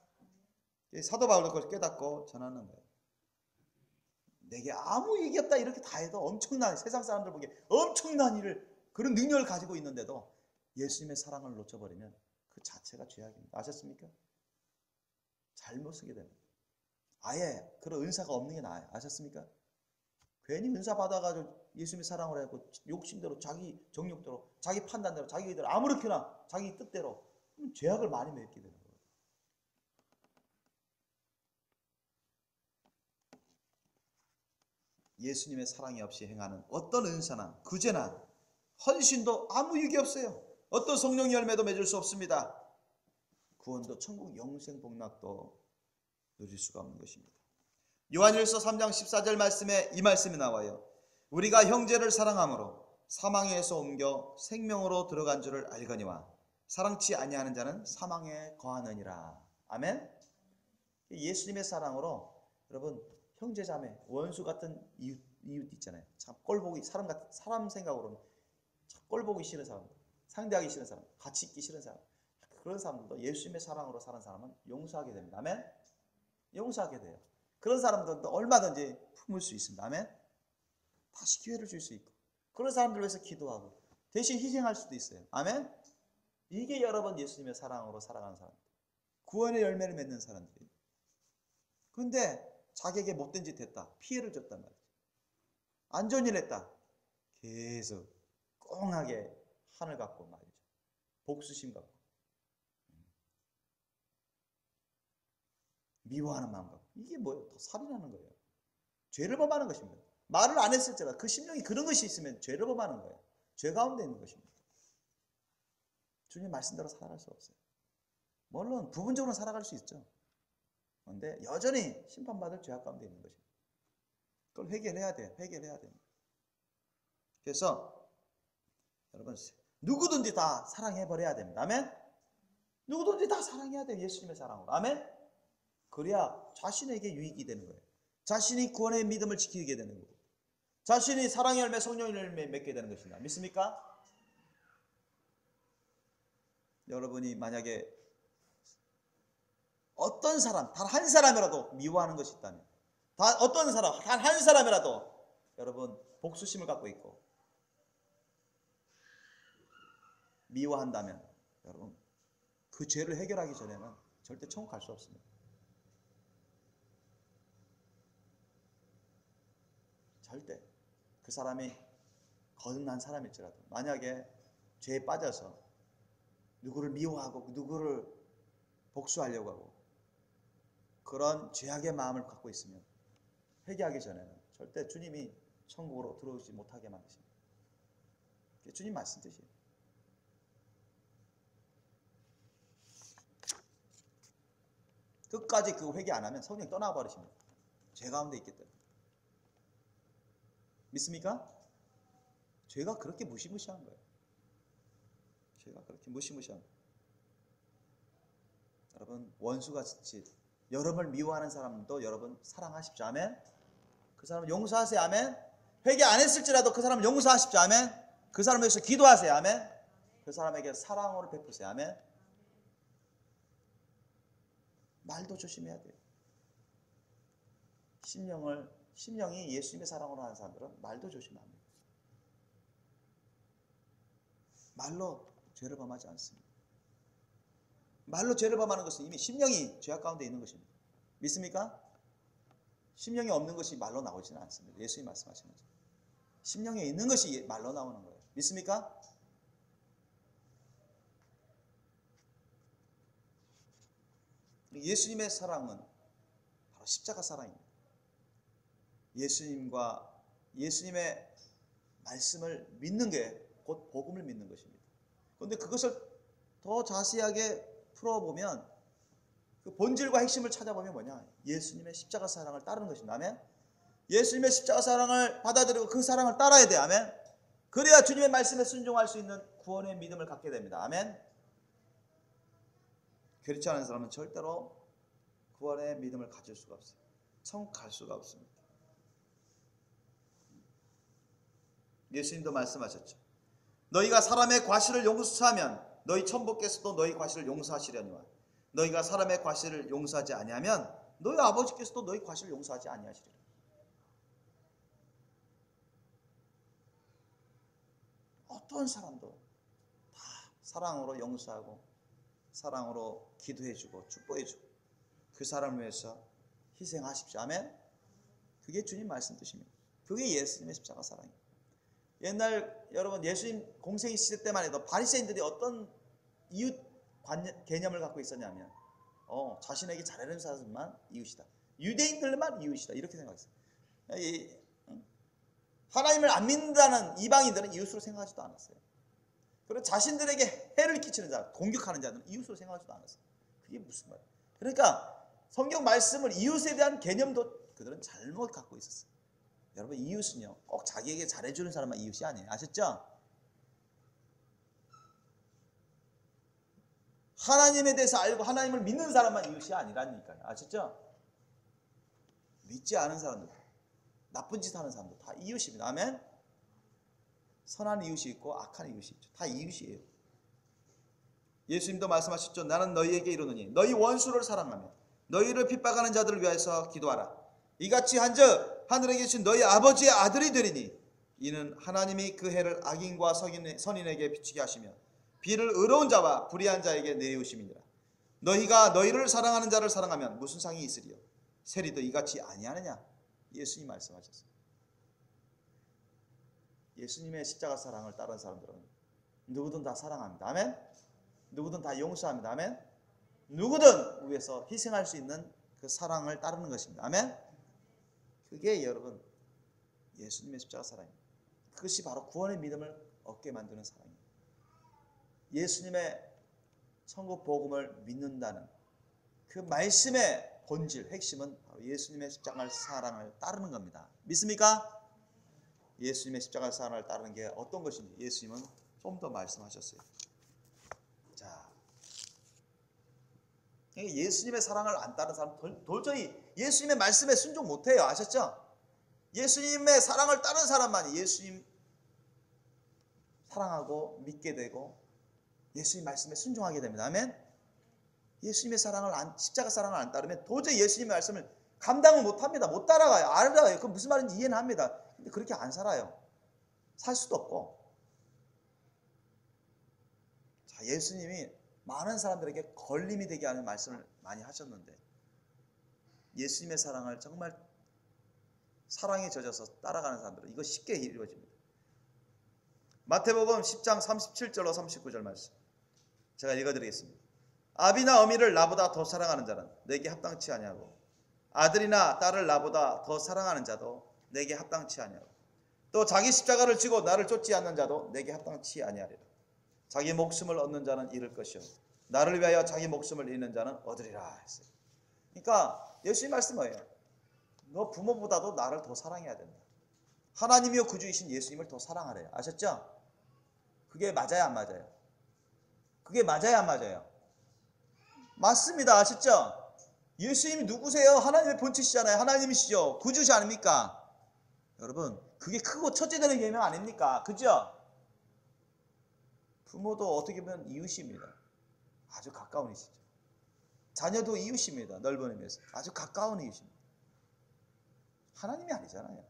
사도 바울도 그걸 깨닫고 전하는 거예요. 내게 아무 얘기 없다 이렇게 다 해도 엄청난, 세상 사람들 보기에 엄청난 일을, 그런 능력을 가지고 있는데도 예수님의 사랑을 놓쳐버리면 그 자체가 죄악입니다. 아셨습니까? 잘못 쓰게 됩니다. 아예 그런 은사가 없는 게 나아요. 아셨습니까? 괜히 은사 받아가지고 예수님의 사랑을 하고 욕심대로, 자기 정욕대로, 자기 판단대로, 자기 의대로, 아무렇게나 자기 뜻대로 죄악을 많이 맺게 되는 거예요. 예수님의 사랑이 없이 행하는 어떤 은사나 구제나 헌신도 아무 유익이 없어요. 어떤 성령 열매도 맺을 수 없습니다. 구원도 천국 영생 복락도 누릴 수가 없는 것입니다. 요한일서 3장 14절 말씀에 이 말씀이 나와요. 우리가 형제를 사랑함으로 사망에서 옮겨 생명으로 들어간 줄을 알거니와 사랑치 아니하는 자는 사망에 거하느니라. 아멘. 예수님의 사랑으로 여러분 형제자매, 원수 같은 이웃 있잖아요. 참 꼴보기, 사람 생각으로는 꼴보기 싫은 사람, 상대하기 싫은 사람, 같이 있기 싫은 사람, 그런 사람들도 예수님의 사랑으로 사는 사람은 용서하게 됩니다. 아멘. 용서하게 돼요. 그런 사람들도 얼마든지 품을 수 있습니다. 아멘. 다시 기회를 줄 수 있고, 그런 사람들 위해서 기도하고 대신 희생할 수도 있어요. 아멘. 이게 여러분 예수님의 사랑으로 살아가는 사람들, 구원의 열매를 맺는 사람들이. 그런데 자기에게 못된 짓 했다, 피해를 줬단 말이죠. 안 좋은 일 했다, 계속 꽁하게 한을 갖고 말이죠. 복수심 갖고 미워하는 마음 갖고. 이게 뭐예요? 더 살인하는 거예요. 죄를 범하는 것입니다. 말을 안 했을지라도 그 심령이 그런 것이 있으면 죄를 범하는 거예요. 죄 가운데 있는 것입니다. 주님 말씀대로 살아갈 수 없어요. 물론 부분적으로 살아갈 수 있죠. 그런데 여전히 심판받을 죄악 가운데 있는 것입니다. 그걸 회개해야 돼요. 회개해야 됩니다. 그래서 여러분, 누구든지 다 사랑해버려야 됩니다. 아멘? 누구든지 다 사랑해야 돼요. 예수님의 사랑으로. 아멘? 그래야 자신에게 유익이 되는 거예요. 자신이 구원의 믿음을 지키게 되는 거고, 자신이 사랑의 열매, 성령의 열매 맺게 되는 것입니다. 믿습니까? 여러분이 만약에 어떤 사람, 단 한 사람이라도 미워하는 것이 있다면, 어떤 사람, 단 한 사람이라도 여러분 복수심을 갖고 있고 미워한다면, 여러분 그 죄를 해결하기 전에는 절대 천국 갈 수 없습니다. 절대. 그 사람이 거듭난 사람일지라도 만약에 죄에 빠져서 누구를 미워하고 누구를 복수하려고 하고 그런 죄악의 마음을 갖고 있으면 회개하기 전에는 절대 주님이 천국으로 들어오지 못하게 만드십니다. 그게 주님 말씀 뜻이에요. 끝까지 그 회개 안 하면 성령 떠나버리십니다. 죄 가운데 있기 때문에. 믿습니까? 죄가 그렇게 무시무시한 거예요. 죄가 그렇게 무시무시한 거예요. 여러분, 원수같이 여러분을 미워하는 사람도 여러분 사랑하십시오. 아멘. 그 사람 용서하세요. 아멘. 회개 안 했을지라도 그 사람 용서하십시오. 아멘. 그 사람을 위해서 기도하세요. 아멘. 그 사람에게 사랑을 베푸세요. 아멘. 말도 조심해야 돼요. 심령이 예수님의 사랑으로 하는 사람들은 말도 조심합니다. 말로 죄를 범하지 않습니다. 말로 죄를 범하는 것은 이미 심령이 죄악 가운데 있는 것입니다. 믿습니까? 심령이 없는 것이 말로 나오지는 않습니다. 예수님이 말씀하신 거죠. 심령에 있는 것이 말로 나오는 거예요. 믿습니까? 예수님의 사랑은 바로 십자가 사랑입니다. 예수님의 말씀을 믿는 게 곧 복음을 믿는 것입니다. 그런데 그것을 더 자세하게 풀어보면 그 본질과 핵심을 찾아보면 뭐냐? 예수님의 십자가 사랑을 따르는 것입니다. 아멘. 예수님의 십자가 사랑을 받아들이고 그 사랑을 따라야 돼요. 아멘. 그래야 주님의 말씀에 순종할 수 있는 구원의 믿음을 갖게 됩니다. 아멘. 그렇지 않은 사람은 절대로 구원의 믿음을 가질 수가 없어요. 천국 갈 수가 없습니다. 예수님도 말씀하셨죠. 너희가 사람의 과실을 용서하면 너희 천부께서도 너희 과실을 용서하시려니와 너희가 사람의 과실을 용서하지 아니하면 너희 아버지께서도 너희 과실을 용서하지 아니하시리라. 어떤 사람도 다 사랑으로 용서하고 사랑으로 기도해주고 축복해주고 그 사람을 위해서 희생하십시오. 아멘. 그게 주님 말씀 뜻입니다. 그게 예수님의 십자가 사랑입니다. 옛날 여러분 예수님 공생 시대 때만 해도 바리새인들이 어떤 이웃 개념을 갖고 있었냐면 자신에게 잘하는 사람만 이웃이다. 유대인들만 이웃이다. 이렇게 생각했어요. 하나님을 안 믿는다는 이방인들은 이웃으로 생각하지도 않았어요. 그리고 자신들에게 해를 끼치는 자, 공격하는 자들은 이웃으로 생각하지도 않았어요. 그게 무슨 말이에요? 그러니까 성경 말씀을 이웃에 대한 개념도 그들은 잘못 갖고 있었어요. 여러분, 이웃은요 꼭 자기에게 잘해주는 사람만 이웃이 아니에요. 아셨죠? 하나님에 대해서 알고 하나님을 믿는 사람만 이웃이 아니라니까요. 아셨죠? 믿지 않은 사람들, 나쁜 짓 하는 사람들 다 이웃입니다. 아멘. 선한 이웃이 있고 악한 이웃이 있죠. 다 이웃이에요. 예수님도 말씀하셨죠. 나는 너희에게 이르노니 너희 원수를 사랑하며 너희를 핍박하는 자들을 위하여서 기도하라. 이같이 한즉 하늘에 계신 너희 아버지의 아들이 되리니 이는 하나님이 그 해를 악인과 선인에게 비추게 하시며 비를 의로운 자와 불의한 자에게 내리우심이니라. 너희가 너희를 사랑하는 자를 사랑하면 무슨 상이 있으리요? 세리도 이같이 아니하느냐? 예수님 말씀하셨어요. 예수님의 십자가 사랑을 따르는 사람들은 누구든 다 사랑합니다. 아멘. 누구든 다 용서합니다. 아멘. 누구든 위해서 희생할 수 있는 그 사랑을 따르는 것입니다. 아멘. 그게 여러분 예수님의 십자가 사랑입니다. 그것이 바로 구원의 믿음을 얻게 만드는 사랑입니다. 예수님의 천국 복음을 믿는다는 그 말씀의 본질, 핵심은 바로 예수님의 십자가 사랑을 따르는 겁니다. 믿습니까? 예수님의 십자가 사랑을 따르는 게 어떤 것인지 예수님은 좀 더 말씀하셨어요. 자, 예수님의 사랑을 안 따르는 사람 도저히 예수님의 말씀에 순종 못해요. 아셨죠? 예수님의 사랑을 따르는 사람만이 예수님 사랑하고 믿게 되고 예수님 말씀에 순종하게 됩니다. 아멘. 예수님의 십자가 사랑을 안 따르면 도저히 예수님의 말씀을 감당을 못합니다. 못 따라가요. 알아요. 그 무슨 말인지 이해는 합니다. 근데 그렇게 안 살아요. 살 수도 없고. 자, 예수님이 많은 사람들에게 걸림이 되게 하는 말씀을 많이 하셨는데 예수님의 사랑을 정말 사랑에 젖어서 따라가는 사람들은 이거 쉽게 이루어집니다. 마태복음 10장 37절로 39절 말씀 제가 읽어드리겠습니다. 아비나 어미를 나보다 더 사랑하는 자는 내게 합당치 아니하고 아들이나 딸을 나보다 더 사랑하는 자도 내게 합당치 아니하고 또 자기 십자가를 지고 나를 쫓지 않는 자도 내게 합당치 아니하리라. 자기 목숨을 얻는 자는 잃을 것이요 나를 위하여 자기 목숨을 잃는 자는 얻으리라 했어요. 그러니까 예수님 말씀 뭐예요? 너 부모보다도 나를 더 사랑해야 된다. 하나님이요 구주이신 예수님을 더 사랑하래요. 아셨죠? 그게 맞아요 안 맞아요? 그게 맞아요 안 맞아요? 맞습니다. 아셨죠? 예수님이 누구세요? 하나님의 본체시잖아요. 하나님이시죠. 구주시 아닙니까? 여러분 그게 크고 첫째 되는 계명 아닙니까? 그죠? 부모도 어떻게 보면 이웃입니다. 아주 가까운 이웃이죠. 자녀도 이웃입니다. 넓은 의미에서 아주 가까운 이웃입니다. 하나님이 아니잖아요.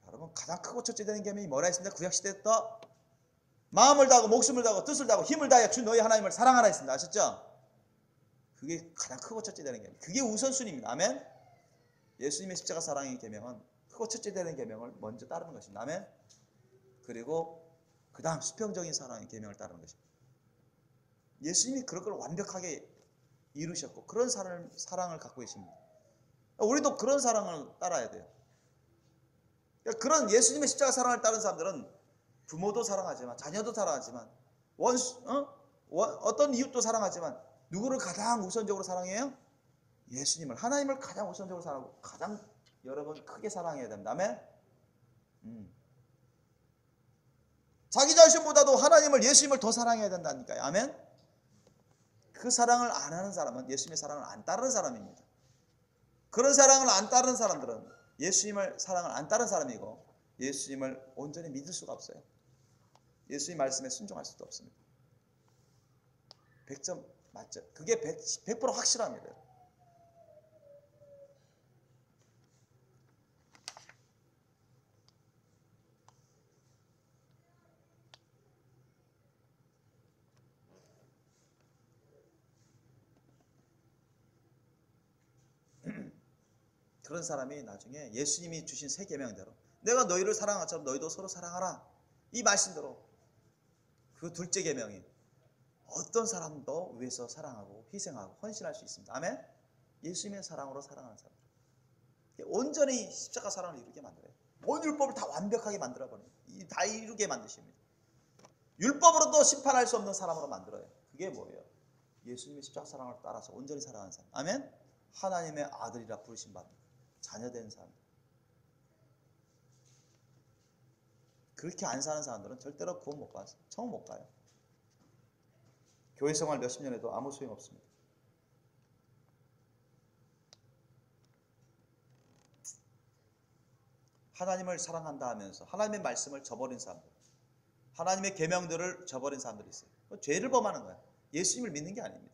여러분 가장 크고 첫째 되는 계명이 뭐라 했습니다? 구약시대부터 마음을 다하고 목숨을 다하고 뜻을 다하고 힘을 다하여 주 너희 하나님을 사랑하라 했습니다. 아셨죠? 그게 가장 크고 첫째 되는 계명. 그게 우선순위입니다. 아멘. 예수님의 십자가 사랑의 계명은 크고 첫째 되는 계명을 먼저 따르는 것입니다. 아멘. 그리고 그 다음 수평적인 사랑의 계명을 따르는 것입니다. 예수님이 그런 걸 완벽하게 이루셨고 그런 사랑을 갖고 계십니다. 우리도 그런 사랑을 따라야 돼요. 그런 예수님의 십자가 사랑을 따르는 사람들은 부모도 사랑하지만 자녀도 사랑하지만 어떤 이웃도 사랑하지만 누구를 가장 우선적으로 사랑해요? 예수님을 하나님을 가장 우선적으로 사랑하고 가장 여러분 크게 사랑해야 됩니다. 아멘. 자기 자신보다도 하나님을 예수님을 더 사랑해야 된다니까요. 아멘. 그 사랑을 안 하는 사람은 예수님의 사랑을 안 따르는 사람입니다. 그런 사랑을 안 따르는 사람들은 예수님을 사랑을 안 따르는 사람이고 예수님을 온전히 믿을 수가 없어요. 예수님 말씀에 순종할 수도 없습니다. 100점 맞죠? 그게 100% 확실합니다. 그런 사람이 나중에 예수님이 주신 세 계명대로 내가 너희를 사랑한 것처럼 너희도 서로 사랑하라 이 말씀대로 그 둘째 계명이 어떤 사람도 위해서 사랑하고 희생하고 헌신할 수 있습니다. 아멘. 예수님의 사랑으로 사랑하는 사람 온전히 십자가 사랑을 이루게 만들어요. 온 율법을 다 완벽하게 만들어버려요. 다 이루게 만드십니다. 율법으로도 심판할 수 없는 사람으로 만들어요. 그게 뭐예요? 예수님의 십자가 사랑을 따라서 온전히 사랑하는 사람. 아멘. 하나님의 아들이라 부르신 바 자녀된 사람. 그렇게 안 사는 사람들은 절대로 구원 못 받아요. 천국 못 가요. 교회 생활 몇십 년 해도 아무 소용 없습니다. 하나님을 사랑한다 하면서 하나님의 말씀을 저버린 사람들, 하나님의 계명들을 저버린 사람들이 있어요. 죄를 범하는 거예요. 예수님을 믿는 게 아닙니다.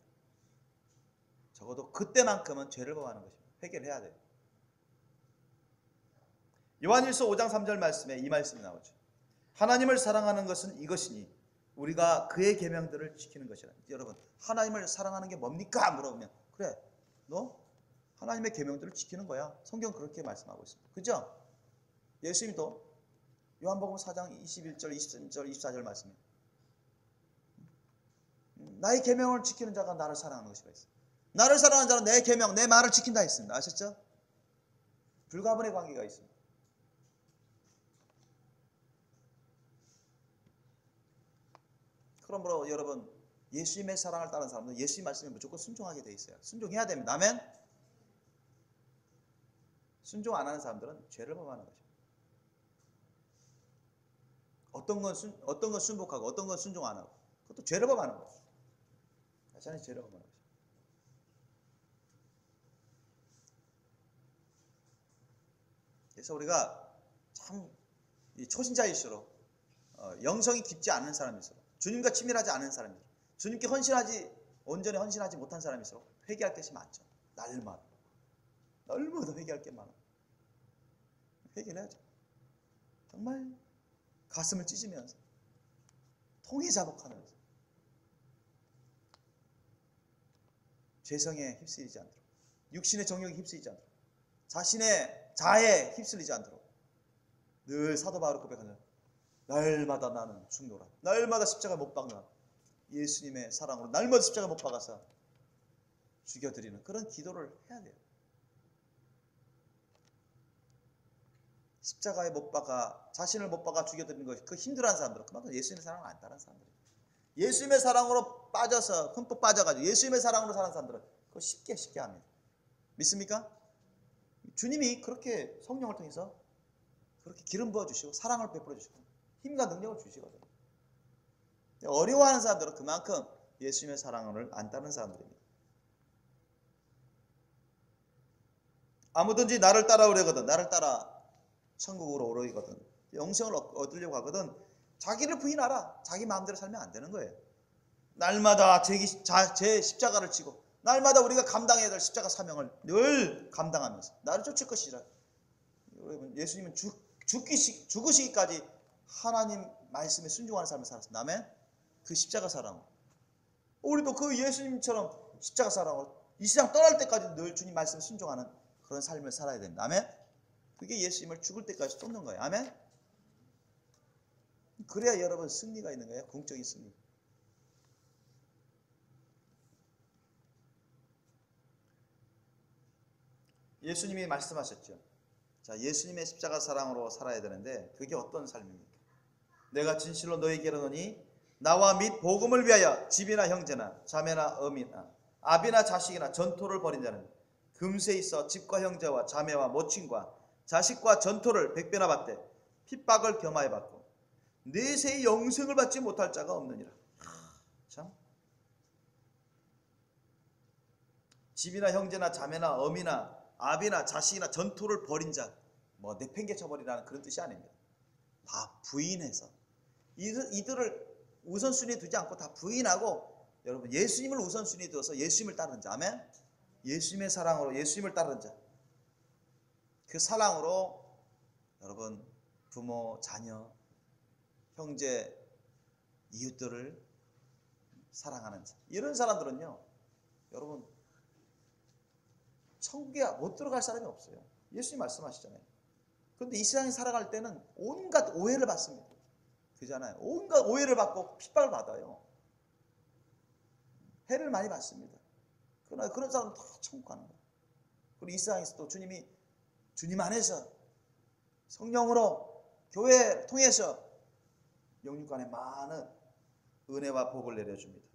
적어도 그때만큼은 죄를 범하는 것입니다. 회개를 해야 돼요. 요한일서 5장 3절 말씀에 이 말씀이 나오죠. 하나님을 사랑하는 것은 이것이니 우리가 그의 계명들을 지키는 것이라. 여러분, 하나님을 사랑하는 게 뭡니까? 물어보면 그래, 너 하나님의 계명들을 지키는 거야. 성경 그렇게 말씀하고 있습니다. 그죠? 예수님도 요한복음 4장 21절, 23절, 24절 말씀에 나의 계명을 지키는 자가 나를 사랑하는 것이라 했어요. 나를 사랑하는 자는 내 계명, 내 말을 지킨다 했습니다. 아셨죠? 불가분의 관계가 있습니다. 그러므로 여러분, 예수님의 사랑을 따르는 사람들은 예수님 말씀에 무조건 순종하게 돼 있어요. 순종해야 됩니다. 아멘. 순종 안 하는 사람들은 죄를 범하는 거죠. 어떤 건 순복하고 어떤 건 순종 안 하고, 그것도 죄를 범하는 거죠. 자신이 죄를 범하는 거죠. 그래서 우리가 참 초신자일수록 영성이 깊지 않은 사람일수록, 주님과 친밀하지 않은 사람일수록, 주님께 온전히 헌신하지 못한 사람일수록 회개할 것이 많죠. 날마다 회개할 게 많아. 회개를 해야죠. 정말 가슴을 찢으면서 통해 자복하면서 죄성에 휩쓸리지 않도록, 육신의 정욕에 휩쓸리지 않도록, 자신의 자아에 휩쓸리지 않도록 늘 사도 바울이 고백하는 날마다 나는 죽노라, 날마다 십자가 못 박노라, 예수님의 사랑으로 날마다 십자가 못 박아서 죽여드리는 그런 기도를 해야 돼요. 십자가에 못 박아, 자신을 못 박아 죽여드리는 것이 그 힘들어하는 사람들은 그만큼 예수님의 사랑을 안 따르는 사람들이에요. 예수님의 사랑으로 빠져서 흠뻑 빠져가지고 예수님의 사랑으로 사는 사람들은 그거 쉽게 합니다. 믿습니까? 주님이 그렇게 성령을 통해서 그렇게 기름 부어주시고 사랑을 베풀어 주시고 힘과 능력을 주시거든요. 어려워하는 사람들은 그만큼 예수님의 사랑을 안 따르는 사람들입니다. 아무든지 나를 따라오려거든, 나를 따라 천국으로 오르거든, 영생을 얻으려고 하거든, 자기를 부인하라. 자기 마음대로 살면 안 되는 거예요. 날마다 제 십자가를 지고 날마다 우리가 감당해야 될 십자가 사명을 늘 감당하면서 나를 쫓을 것이라. 여러분, 예수님은 죽으시기까지 하나님 말씀에 순종하는 삶을 살았습니다. 아멘. 그 십자가 사랑, 우리도 그 예수님처럼 십자가 사랑으로 이 세상 떠날 때까지 늘 주님 말씀에 순종하는 그런 삶을 살아야 됩니다. 아멘. 그게 예수님을 죽을 때까지 쫓는 거예요. 아멘. 그래야 여러분 승리가 있는 거예요. 궁적인 승리. 예수님이 말씀하셨죠. 자, 예수님의 십자가 사랑으로 살아야 되는데 그게 어떤 삶입니까? 내가 진실로 너희에게 이르노니 나와 및 복음을 위하여 집이나 형제나 자매나 어미나 아비나 자식이나 전토를 벌인 자는 금세 있어 집과 형제와 자매와 모친과 자식과 전토를 100배나 받되 핍박을 겸하여 받고 내세의 영생을 받지 못할 자가 없느니라. 참, 집이나 형제나 자매나 어미나 아비나 자식이나 전토를 벌인 자, 뭐 내팽개쳐버리라는 그런 뜻이 아닙니다. 다 부인해서 이들을 우선순위에 두지 않고 다 부인하고 여러분 예수님을 우선순위에 두어서 예수님을 따르는 자. 아멘. 예수님의 사랑으로 예수님을 따르는 자, 그 사랑으로 여러분 부모, 자녀, 형제, 이웃들을 사랑하는 자, 이런 사람들은요 여러분 천국에 못 들어갈 사람이 없어요. 예수님 말씀하시잖아요. 그런데 이 세상에 살아갈 때는 온갖 오해를 받습니다. 그잖아요. 온갖 오해를 받고 핍박을 받아요. 해를 많이 받습니다. 그러나 그런 사람은 다 천국 가는 거예요. 그리고 이 세상에서도 주님이 주님 안에서 성령으로 교회 통해서 영육간에 많은 은혜와 복을 내려줍니다.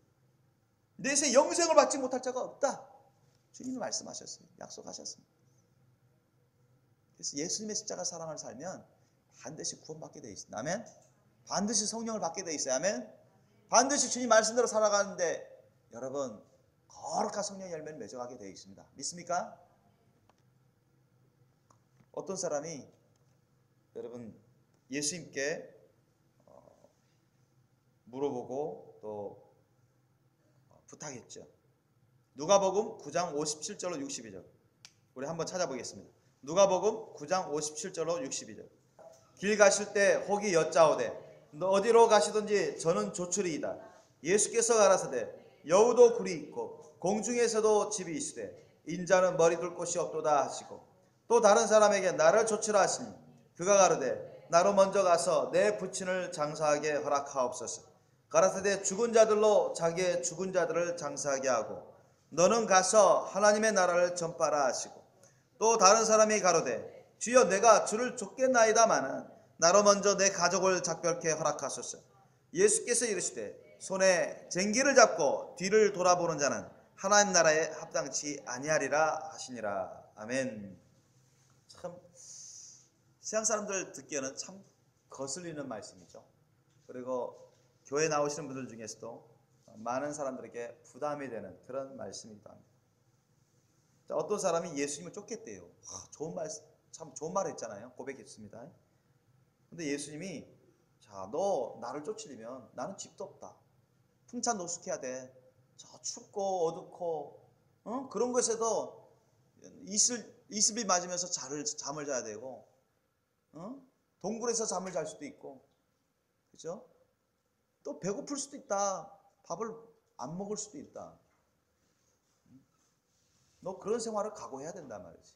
내세 영생을 받지 못할 자가 없다. 주님이 말씀하셨어요. 약속하셨습니다. 그래서 예수님의 십자가 사랑을 살면 반드시 구원받게 되어 있습니다. 아멘. 반드시 성령을 받게 되어 있어요. 아멘. 반드시 주님 말씀대로 살아가는데 여러분 거룩한 성령의 열매를 맺어가게 되어 있습니다. 믿습니까? 어떤 사람이 여러분 예수님께 물어보고 또 부탁했죠. 누가복음 9장 57절로 62절 우리 한번 찾아보겠습니다. 누가복음 9장 57절로 62절. 길 가실 때 혹이 여짜오되 너 어디로 가시든지 저는 조출이이다. 예수께서 가라사대 여우도 굴이 있고 공중에서도 집이 있으되 인자는 머리 둘 곳이 없도다 하시고 또 다른 사람에게 나를 조치라 하시니 그가 가로되 나로 먼저 가서 내 부친을 장사하게 허락하옵소서. 가라사대 죽은 자들로 자기의 죽은 자들을 장사하게 하고 너는 가서 하나님의 나라를 전파라 하시고 또 다른 사람이 가로되 주여 내가 주를 쫓겠나이다마는 나로 먼저 내 가족을 작별케 허락하소서. 예수께서 이르시되 손에 쟁기를 잡고 뒤를 돌아보는 자는 하나님 나라에 합당치 아니하리라 하시니라. 아멘. 참 세상 사람들 듣기에는 참 거슬리는 말씀이죠. 그리고 교회 나오시는 분들 중에서도 많은 사람들에게 부담이 되는 그런 말씀이기도 합니다. 어떤 사람이 예수님을 쫓겠대요. 좋은 말씀, 참 좋은 말 했잖아요. 고백했습니다. 근데 예수님이 자, 너 나를 쫓으려면 나는 집도 없다. 풍찬 노숙해야 돼. 저 춥고 어둡고 그런 것에도 이슬비 맞으면서 잠을 자야 되고 동굴에서 잠을 잘 수도 있고 그죠? 또 배고플 수도 있다. 밥을 안 먹을 수도 있다. 너 그런 생활을 각오해야 된단 말이지.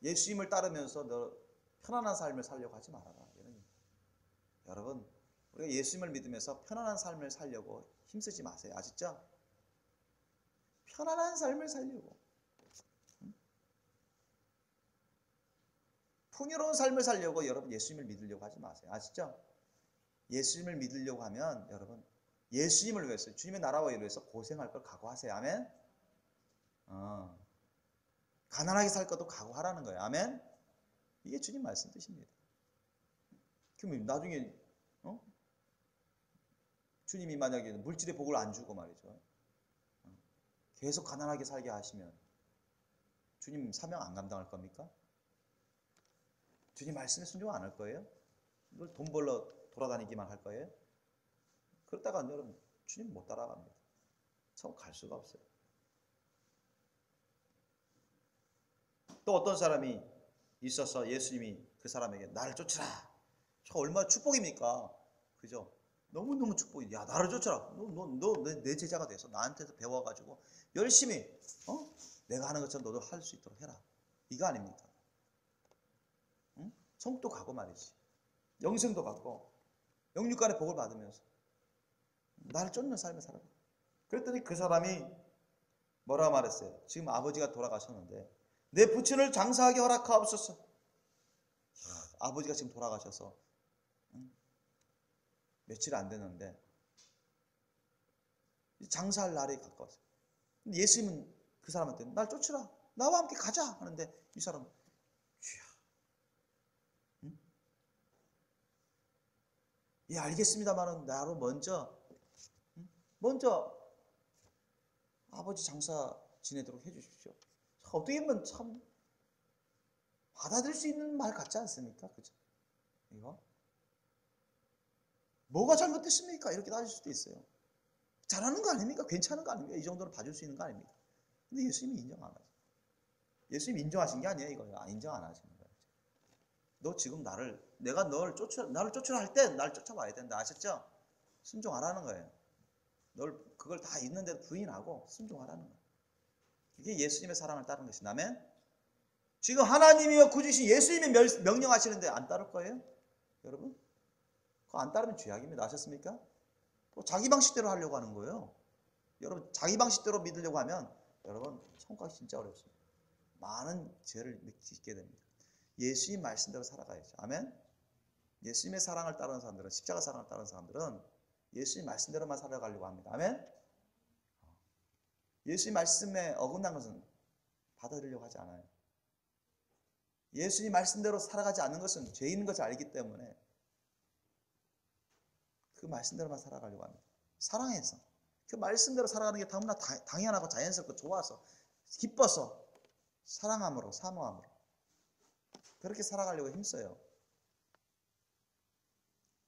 예수님을 따르면서 너 편안한 삶을 살려고 하지 말아라. 여러분, 우리가 예수님을 믿으면서 편안한 삶을 살려고 힘쓰지 마세요. 아시죠? 편안한 삶을 살려고. 풍요로운 삶을 살려고 여러분 예수님을 믿으려고 하지 마세요. 아시죠? 예수님을 믿으려고 하면 여러분 예수님을 위해서 주님의 나라와 일을 위해서 고생할 걸 각오하세요. 아멘. 가난하게 살 것도 각오하라는 거예요. 아멘. 이게 주님 말씀 뜻입니다. 그럼 나중에 주님이 만약에 물질의 복을 안 주고 말이죠. 계속 가난하게 살게 하시면 주님 사명 안 감당할 겁니까? 주님 말씀에 순종 안 할 거예요? 늘 돈 벌러 돌아다니기만 할 거예요? 그러다가 여러분 주님 못 따라갑니다. 참 갈 수가 없어요. 또 어떤 사람이 있어서 예수님이 그 사람에게 나를 쫓으라. 저 얼마나 축복입니까? 그죠? 너무너무 축복이. 야 나를 쫓아라. 너 내 제자가 돼서 나한테서 배워가지고 열심히 내가 하는 것처럼 너도 할 수 있도록 해라. 이거 아닙니까? 응? 성도 가고 말이지. 영생도 갖고 영육간의 복을 받으면서 나를 쫓는 삶을 살아라. 그랬더니 그 사람이 뭐라 말했어요? 지금 아버지가 돌아가셨는데 내 부친을 장사하게 허락하옵소서. 아버지가 지금 돌아가셔서 며칠 안 됐는데 장사할 날이 가까웠어요. 근데 예수님은 그 사람한테 날 쫓으라. 나와 함께 가자 하는데 이 사람은 주야. 예 알겠습니다만은 나로 먼저 아버지 장사 지내도록 해주십시오. 어떻게 보면 참 받아들일 수 있는 말 같지 않습니까? 그죠? 이거 뭐가 잘못됐습니까? 이렇게 따질 수도 있어요. 잘하는 거 아닙니까? 괜찮은 거 아닙니까? 이 정도는 봐줄 수 있는 거 아닙니까? 근데 예수님이 인정 안 하죠. 예수님이 인정하신 게 아니에요, 이거요. 인정 안 하시는 거예요. 너 지금 내가 나를 쫓으라 할 때 날 쫓아와야 된다. 아셨죠? 순종하라는 거예요. 그걸 다 있는데도 부인하고 순종하라는 거예요. 이게 예수님의 사랑을 따르는 것이라면 지금 하나님이여 구주신 예수님이 명령하시는데 안 따를 거예요? 여러분? 그거 안 따르면 죄악입니다. 아셨습니까? 또 자기 방식대로 하려고 하는 거예요. 여러분 자기 방식대로 믿으려고 하면 여러분 천국이 진짜 어렵습니다. 많은 죄를 짓게 됩니다. 예수님 말씀대로 살아가야죠. 아멘? 예수님의 사랑을 따르는 사람들은 십자가 사랑을 따르는 사람들은 예수님 말씀대로만 살아가려고 합니다. 아멘? 예수님 말씀에 어긋난 것은 받아들이려고 하지 않아요. 예수님 말씀대로 살아가지 않는 것은 죄 있는 것을 알기 때문에 그 말씀대로만 살아가려고 합니다. 사랑해서 그 말씀대로 살아가는 게 너무나 당연하고 자연스럽고 좋아서 기뻐서 사랑함으로 사모함으로 그렇게 살아가려고 힘써요.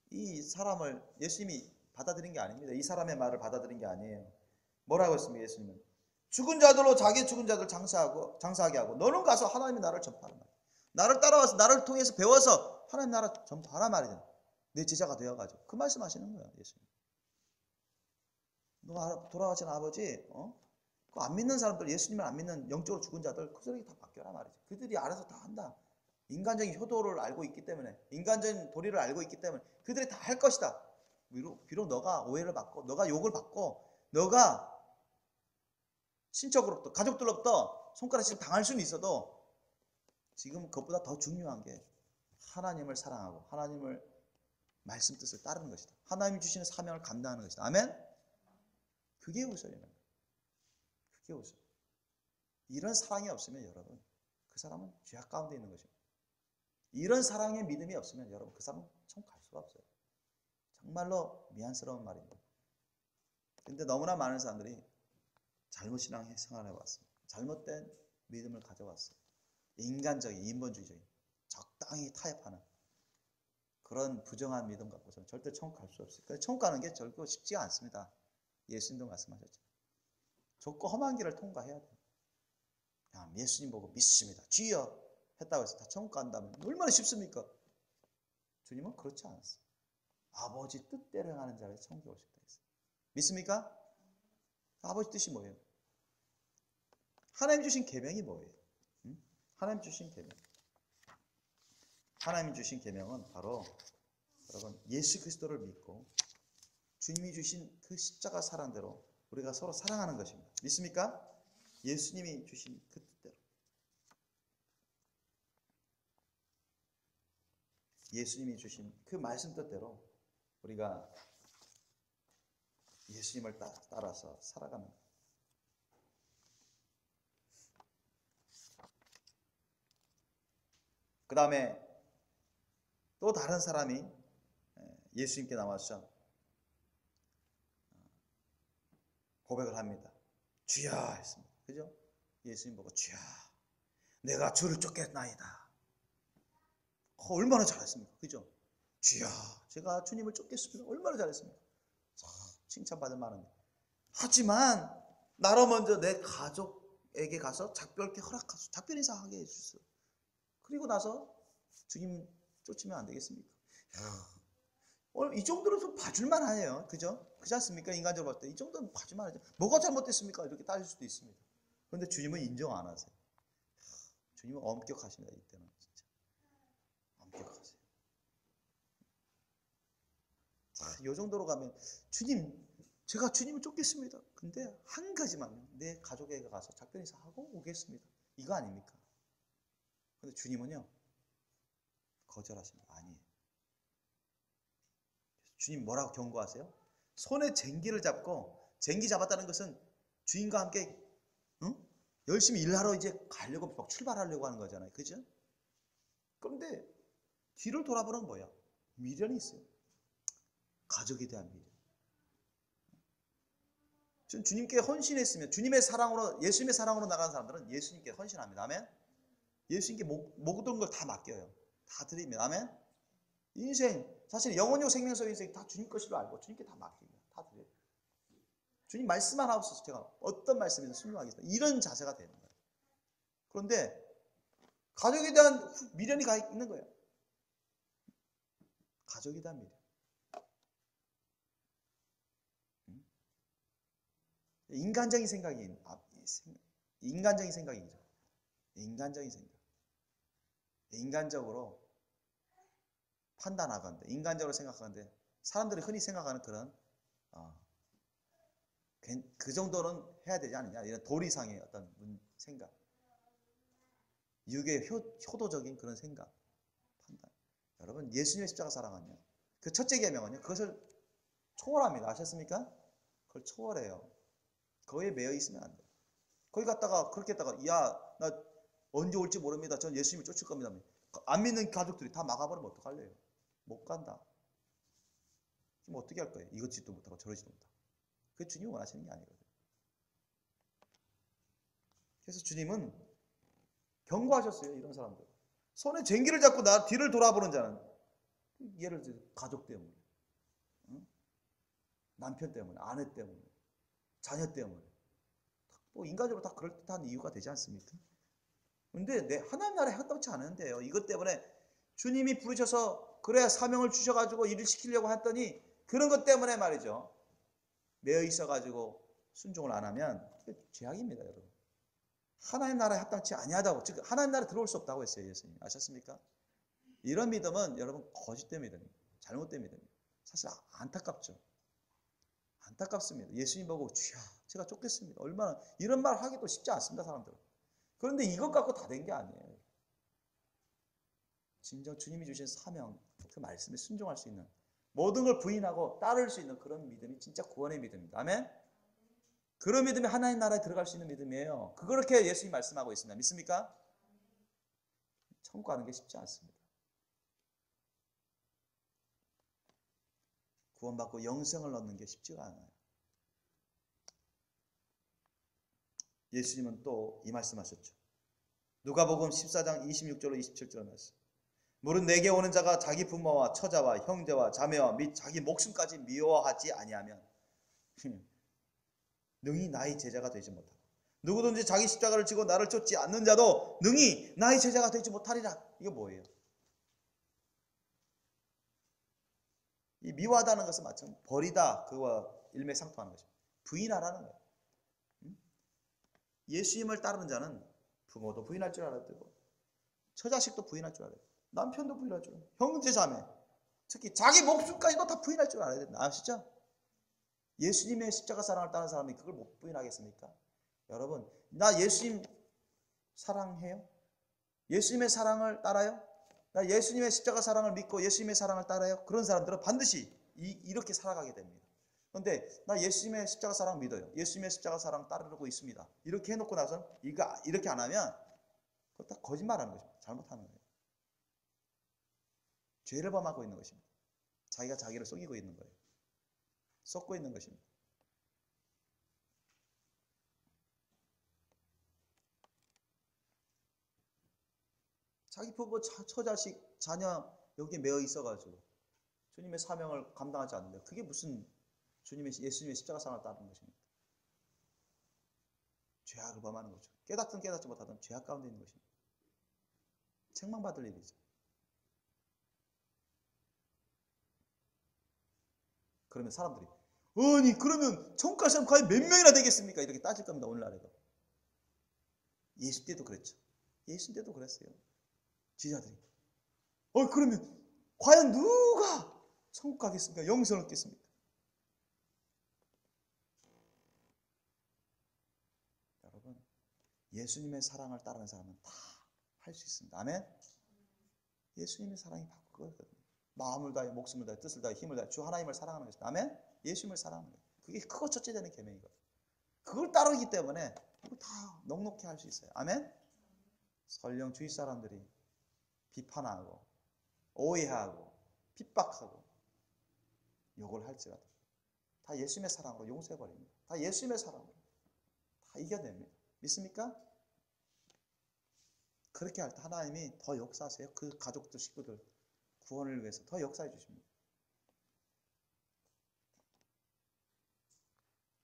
이 사람을 예수님이 받아들인 게 아닙니다. 이 사람의 말을 받아들인 게 아니에요. 뭐라고 했습니까? 예수님은 죽은 자들로 자기 죽은 자들 장사하게 하고 너는 가서 하나님의 나라를 전파하라 말이야. 나를 따라와서 나를 통해서 배워서 하나님 나라 전파하라 말이야. 내 제자가 되어가지고 그 말씀하시는 거야 예수님. 너 돌아가신 아버지, 그 안 믿는 사람들, 예수님을 안 믿는 영적으로 죽은 자들 그들에게 다 맡겨라 말이죠. 그들이 알아서 다 한다. 인간적인 효도를 알고 있기 때문에, 인간적인 도리를 알고 있기 때문에 그들이 다 할 것이다. 비록 너가 오해를 받고, 너가 욕을 받고, 너가 친척으로부터, 가족들로부터 손가락질 당할 수는 있어도 지금 그것보다 더 중요한 게 하나님을 사랑하고 하나님을 말씀 뜻을 따르는 것이다. 하나님이 주시는 사명을 감당하는 것이다. 아멘? 그게 우선이에요. 그게 우선. 이런 사랑이 없으면 여러분 그 사람은 죄악 가운데 있는 것입니다. 이런 사랑의 믿음이 없으면 여러분 그 사람은 참 갈 수가 없어요. 정말로 미안스러운 말입니다. 근데 너무나 많은 사람들이 잘못 신앙 생활해 왔습니다. 잘못된 믿음을 가져왔어요. 인간적인, 인본주의적인, 적당히 타협하는 그런 부정한 믿음 갖고서는 절대 천국 갈 수 없어요. 천국 가는 게 결코 쉽지가 않습니다. 예수님도 말씀하셨죠. 좁고 험한 길을 통과해야 돼요. 그냥 예수님 보고 믿습니다. 주여 했다고 해서 다 천국 간다면 얼마나 쉽습니까? 주님은 그렇지 않았어요. 아버지 뜻대로 행하는 자를 천국에 올 수 있다 했어요. 믿습니까? 아버지 뜻이 뭐예요? 하나님 주신 계명이 뭐예요? 하나님 주신 계명. 하나님 주신 계명은 바로 여러분 예수 그리스도를 믿고 주님이 주신 그 십자가 사랑대로 우리가 서로 사랑하는 것입니다. 믿습니까? 예수님이 주신 그 뜻대로. 예수님이 주신 그 말씀 뜻대로 우리가 예수님을 따라서 살아가는 거예요. 그 다음에 또 다른 사람이 예수님께 나와서 고백을 합니다. 주여 했습니다. 그죠? 예수님 보고 주여 내가 주를 쫓겠나이다. 얼마나 잘했습니까? 그죠? 주여 제가 주님을 쫓겠습니다. 얼마나 잘했습니까? 칭찬받을 만한데. 하지만 나로 먼저 내 가족에게 가서 작별케 허락하소. 작별 인사하게 해주세요. 그리고 나서 주님 쫓으면 안 되겠습니까? 이 정도는 좀 봐줄만 하네요. 그죠? 그렇지 않습니까? 인간적으로 봤을 때 이 정도는 봐줄만 하죠. 뭐가 잘못됐습니까? 이렇게 따질 수도 있습니다. 그런데 주님은 인정 안 하세요. 주님은 엄격하십니다. 이때는 진짜 엄격하세요. 자, 이 정도로 가면 주님 제가 주님을 쫓겠습니다. 근데 한 가지만 내 가족에게 가서 작별 인사하고 오겠습니다. 이거 아닙니까? 근데 주님은요 거절하십니다. 아니에요. 주님 뭐라고 경고하세요? 손에 쟁기를 잡고, 쟁기 잡았다는 것은 주인과 함께 열심히 일하러 이제 가려고 막 출발하려고 하는 거잖아요. 그죠? 그런데 뒤를 돌아보는 뭐야? 미련이 있어요. 가족에 대한 미련. 주님께 헌신했으면 주님의 사랑으로, 예수님의 사랑으로 나가는 사람들은 예수님께 헌신합니다. 아멘? 예수님께 모든 걸 다 맡겨요. 다 드립니다. 아멘? 인생, 사실 영혼이고 생명성 인생 다 주님 것으로 알고 주님께 다 맡깁니다. 다 드려요. 주님 말씀만 하옵소서 제가 어떤 말씀이든 순종하겠습니다. 이런 자세가 되는 거예요. 그런데 가족에 대한 미련이 가 있는 거예요. 가족에 대한 미련. 인간적인 생각이 인간적인 생각이죠. 인간적인 생각. 인간적으로 판단하건대, 인간적으로 생각하는데 사람들이 흔히 생각하는 그런 그 정도는 해야 되지 않느냐 이런 도리상의 어떤 생각, 육의 효도적인 그런 생각, 판단. 여러분 예수님의 십자가 사랑은요 그 첫째 계명은요 그것을 초월합니다. 아셨습니까? 그걸 초월해요. 거기에 매여 있으면 안 돼요. 거기 갔다가 그렇게 했다가 야 나 언제 올지 모릅니다. 전 예수님을 쫓을 겁니다. 안 믿는 가족들이 다 막아버리면 어떡할래요? 못 간다. 그럼 어떻게 할 거예요? 이것지도 못하고 저러지도 못하고. 그게 주님이 원하시는 게 아니거든요. 그래서 주님은 경고하셨어요. 이런 사람들. 손에 쟁기를 잡고 나 뒤를 돌아보는 자는 예를 들어 가족 때문에, 남편 때문에, 아내 때문에, 자녀 때문에 뭐 인간적으로 다 그럴듯한 이유가 되지 않습니까? 근데 하나님 나라에 합당치 않은데요. 이것 때문에 주님이 부르셔서 그래 사명을 주셔가지고 일을 시키려고 했더니 그런 것 때문에 말이죠. 매여 있어가지고 순종을 안 하면 죄악입니다, 여러분. 하나님 나라에 합당치 아니하다고, 즉 하나님 나라에 들어올 수 없다고 했어요, 예수님. 아셨습니까? 이런 믿음은 여러분 거짓된 믿음입니다. 잘못된 믿음입니다. 사실 안타깝죠. 안타깝습니다. 예수님 보고 주야 제가 쫓겠습니다. 얼마나 이런 말 하기도 쉽지 않습니다, 사람들은. 그런데 이것 갖고 다 된 게 아니에요. 진정 주님이 주신 사명, 그 말씀에 순종할 수 있는 모든 걸 부인하고 따를 수 있는 그런 믿음이 진짜 구원의 믿음입니다. 아멘? 그런 믿음이 하나님 나라에 들어갈 수 있는 믿음이에요. 그렇게 예수님이 말씀하고 있습니다. 믿습니까? 천국 가는 게 쉽지 않습니다. 구원받고 영생을 얻는 게 쉽지가 않아요. 예수님은 또 이 말씀하셨죠. 누가복음 14장 26절로 27절 말씀. 무릇 내게 오는 자가 자기 부모와 처자와 형제와 자매와 및 자기 목숨까지 미워하지 아니하면 능히 나의 제자가 되지 못하고 누구든지 자기 십자가를 지고 나를 쫓지 않는 자도 능히 나의 제자가 되지 못하리라. 이거 뭐예요? 이 미워하다는 것은 마찬가지 버리다 그와 일맥상통하는 것입니다. 부인하라는 거예요. 예수님을 따르는 자는 부모도 부인할 줄 알아야 되고 처자식도 부인할 줄 알아야 되고 남편도 부인할 줄 알아야 되고 형제 자매 특히 자기 목숨까지도 다 부인할 줄 알아야 된다. 아시죠? 예수님의 십자가 사랑을 따르는 사람이 그걸 못 부인하겠습니까? 여러분 나 예수님 사랑해요? 예수님의 사랑을 따라요? 나 예수님의 십자가 사랑을 믿고 예수님의 사랑을 따라요? 그런 사람들은 반드시 이렇게 살아가게 됩니다. 그런데 나 예수님의 십자가 사랑 믿어요. 예수님의 십자가 사랑 따르고 있습니다. 이렇게 해놓고 나서 이렇게 안 하면 그거 다 거짓말하는 것입니다. 잘못하는 거예요. 죄를 범하고 있는 것입니다. 자기가 자기를 속이고 있는 거예요. 썩고 있는 것입니다. 자기 부모, 처자식, 자녀 여기에 매여 있어가지고 주님의 사명을 감당하지 않는다. 그게 무슨 예수님의 십자가 사랑을 따르는 것입니까? 죄악을 범하는 거죠. 깨닫든 깨닫지 못하든 죄악 가운데 있는 것입니다. 책망받을 일이죠. 그러면 사람들이 아니 그러면 천국 갈 사람 과연 몇 명이나 되겠습니까? 이렇게 따질 겁니다. 오늘날에도. 예수 때도 그랬죠. 예수 때도 그랬어요. 지자들이 그러면 과연 누가 천국 가겠습니까? 영생을 얻겠습니까? 여러분 예수님의 사랑을 따르는 사람은 다 할 수 있습니다. 아멘? 예수님의 사랑이 바로 그거거든요. 마음을 다해 목숨을 다해 뜻을 다해 힘을 다해 주 하나님을 사랑하는 것입니다. 아멘? 예수님을 사랑하는 거예요. 그게 크고 첫째 되는 계명이거든요. 그걸 따르기 때문에 그걸 다 넉넉히 할 수 있어요. 아멘? 설령 주위 사람들이 비판하고 오해하고 핍박하고 욕을 할지라도 다 예수님의 사랑으로 용서해버립니다. 다 예수님의 사랑으로 다 이겨냅니다. 믿습니까? 그렇게 할 때 하나님이 더 역사하세요. 그 가족들 식구들 구원을 위해서 더 역사해 주십니다.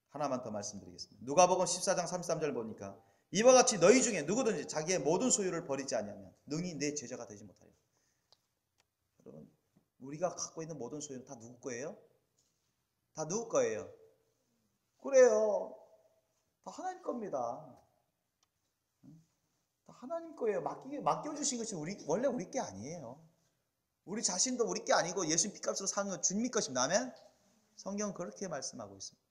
하나만 더 말씀드리겠습니다. 누가복음 14장 33절 보니까 이와 같이 너희 중에 누구든지 자기의 모든 소유를 버리지 아니하면 능히 내 제자가 되지 못하리라. 여러분 우리가 갖고 있는 모든 소유는 다 누구 거예요? 다 누구 거예요? 그래요. 다 하나님 겁니다. 다 하나님 거예요. 맡겨주신 것이 원래 우리 게 아니에요. 우리 자신도 우리 게 아니고 예수님 핏값으로 사는 건 주님 것입니다. 아멘? 성경은 그렇게 말씀하고 있습니다.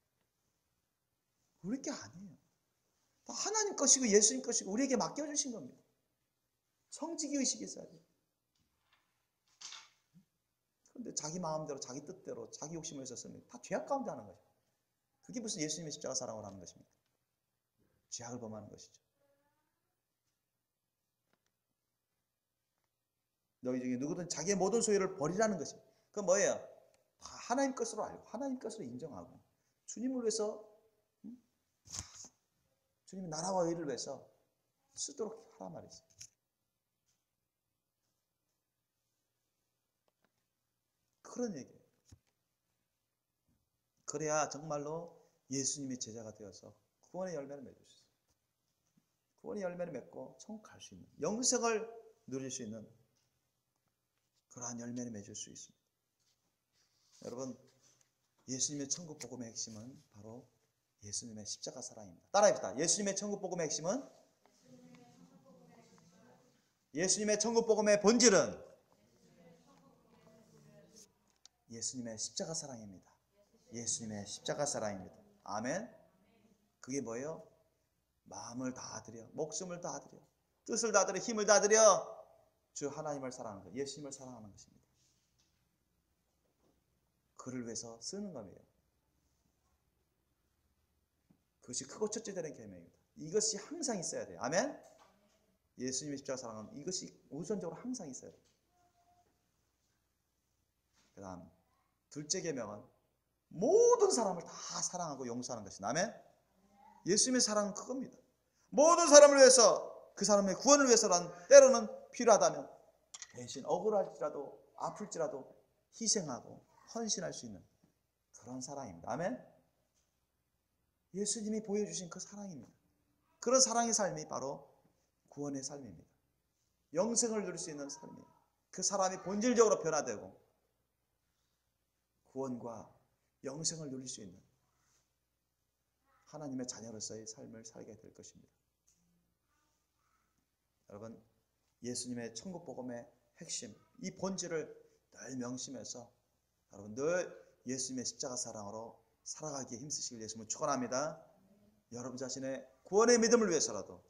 우리 게 아니에요. 다 하나님 것이고 예수님 것이고 우리에게 맡겨주신 겁니다. 성직이 의식이 있어야 돼요. 그런데 자기 마음대로 자기 뜻대로 자기 욕심을 썼으면 다 죄악 가운데 하는 거죠. 그게 무슨 예수님의 십자가 사랑을 하는 것입니까? 죄악을 범하는 것이죠. 너희 중에 누구든 자기의 모든 소유를 버리라는 것입니다. 그건 뭐예요? 다 하나님 것으로 알고 하나님 것으로 인정하고 주님을 위해서 주님의 나라와 의를 위해서 쓰도록 하란 말이죠. 그런 얘기예요. 그래야 정말로 예수님의 제자가 되어서 구원의 열매를 맺을 수 있어요. 구원의 열매를 맺고 천국 갈 수 있는, 영생을 누릴 수 있는 그러한 열매를 맺을 수 있습니다. 여러분, 예수님의 천국 복음의 핵심은 바로 예수님의 십자가 사랑입니다. 따라합시다. 예수님의 천국 복음의 핵심은, 예수님의 천국 복음의 본질은 예수님의 십자가 사랑입니다. 예수님의 십자가 사랑입니다. 아멘. 그게 뭐예요? 마음을 다하드려, 목숨을 다하드려, 뜻을 다하드려, 힘을 다하드려 주 하나님을 사랑하는 것, 예수님을 사랑하는 것입니다. 그를 위해서 쓰는 겁니다. 그것이 크고 첫째 되는 계명입니다. 이것이 항상 있어야 돼요. 아멘. 예수님의 십자가 사랑은 이것이 우선적으로 항상 있어야 돼요. 그 다음 둘째 계명은 모든 사람을 다 사랑하고 용서하는 것입니다. 아멘. 예수님의 사랑은 그겁니다. 모든 사람을 위해서, 그 사람의 구원을 위해서란 때로는 필요하다면 대신 억울할지라도 아플지라도 희생하고 헌신할 수 있는 그런 사랑입니다. 아멘. 예수님이 보여주신 그 사랑입니다. 그런 사랑의 삶이 바로 구원의 삶입니다. 영생을 누릴 수 있는 삶이에요. 그 사람이 본질적으로 변화되고 구원과 영생을 누릴 수 있는 하나님의 자녀로서의 삶을 살게 될 것입니다. 여러분, 예수님의 천국 복음의 핵심, 이 본질을 늘 명심해서 여러분 늘 예수님의 십자가 사랑으로 살아가기에 힘쓰시길 예수님을 축원합니다. 여러분 자신의 구원의 믿음을 위해서라도,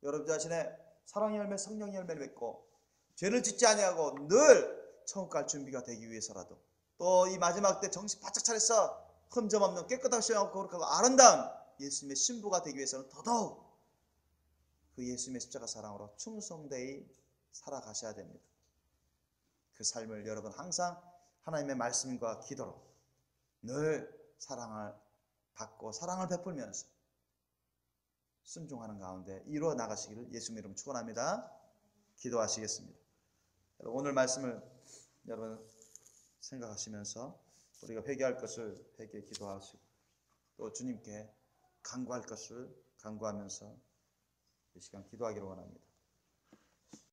여러분 자신의 사랑의 열매, 성령의 열매를 맺고 죄를 짓지 아니하고 늘 천국 갈 준비가 되기 위해서라도, 또 이 마지막 때 정신 바짝 차려서 흠점 없는 깨끗하고 신령하고 거룩하고 아름다운 예수님의 신부가 되기 위해서는 더더욱 그 예수님의 십자가 사랑으로 충성되이 살아가셔야 됩니다. 그 삶을 여러분 항상 하나님의 말씀과 기도로 늘 사랑을 받고 사랑을 베풀면서 순종하는 가운데 이루어 나가시기를 예수님 이름 축원합니다. 기도하시겠습니다. 오늘 말씀을 여러분 생각하시면서 우리가 회개할 것을 회개 기도하시고 또 주님께 간구할 것을 간구하면서 이 시간 기도하기를 원합니다.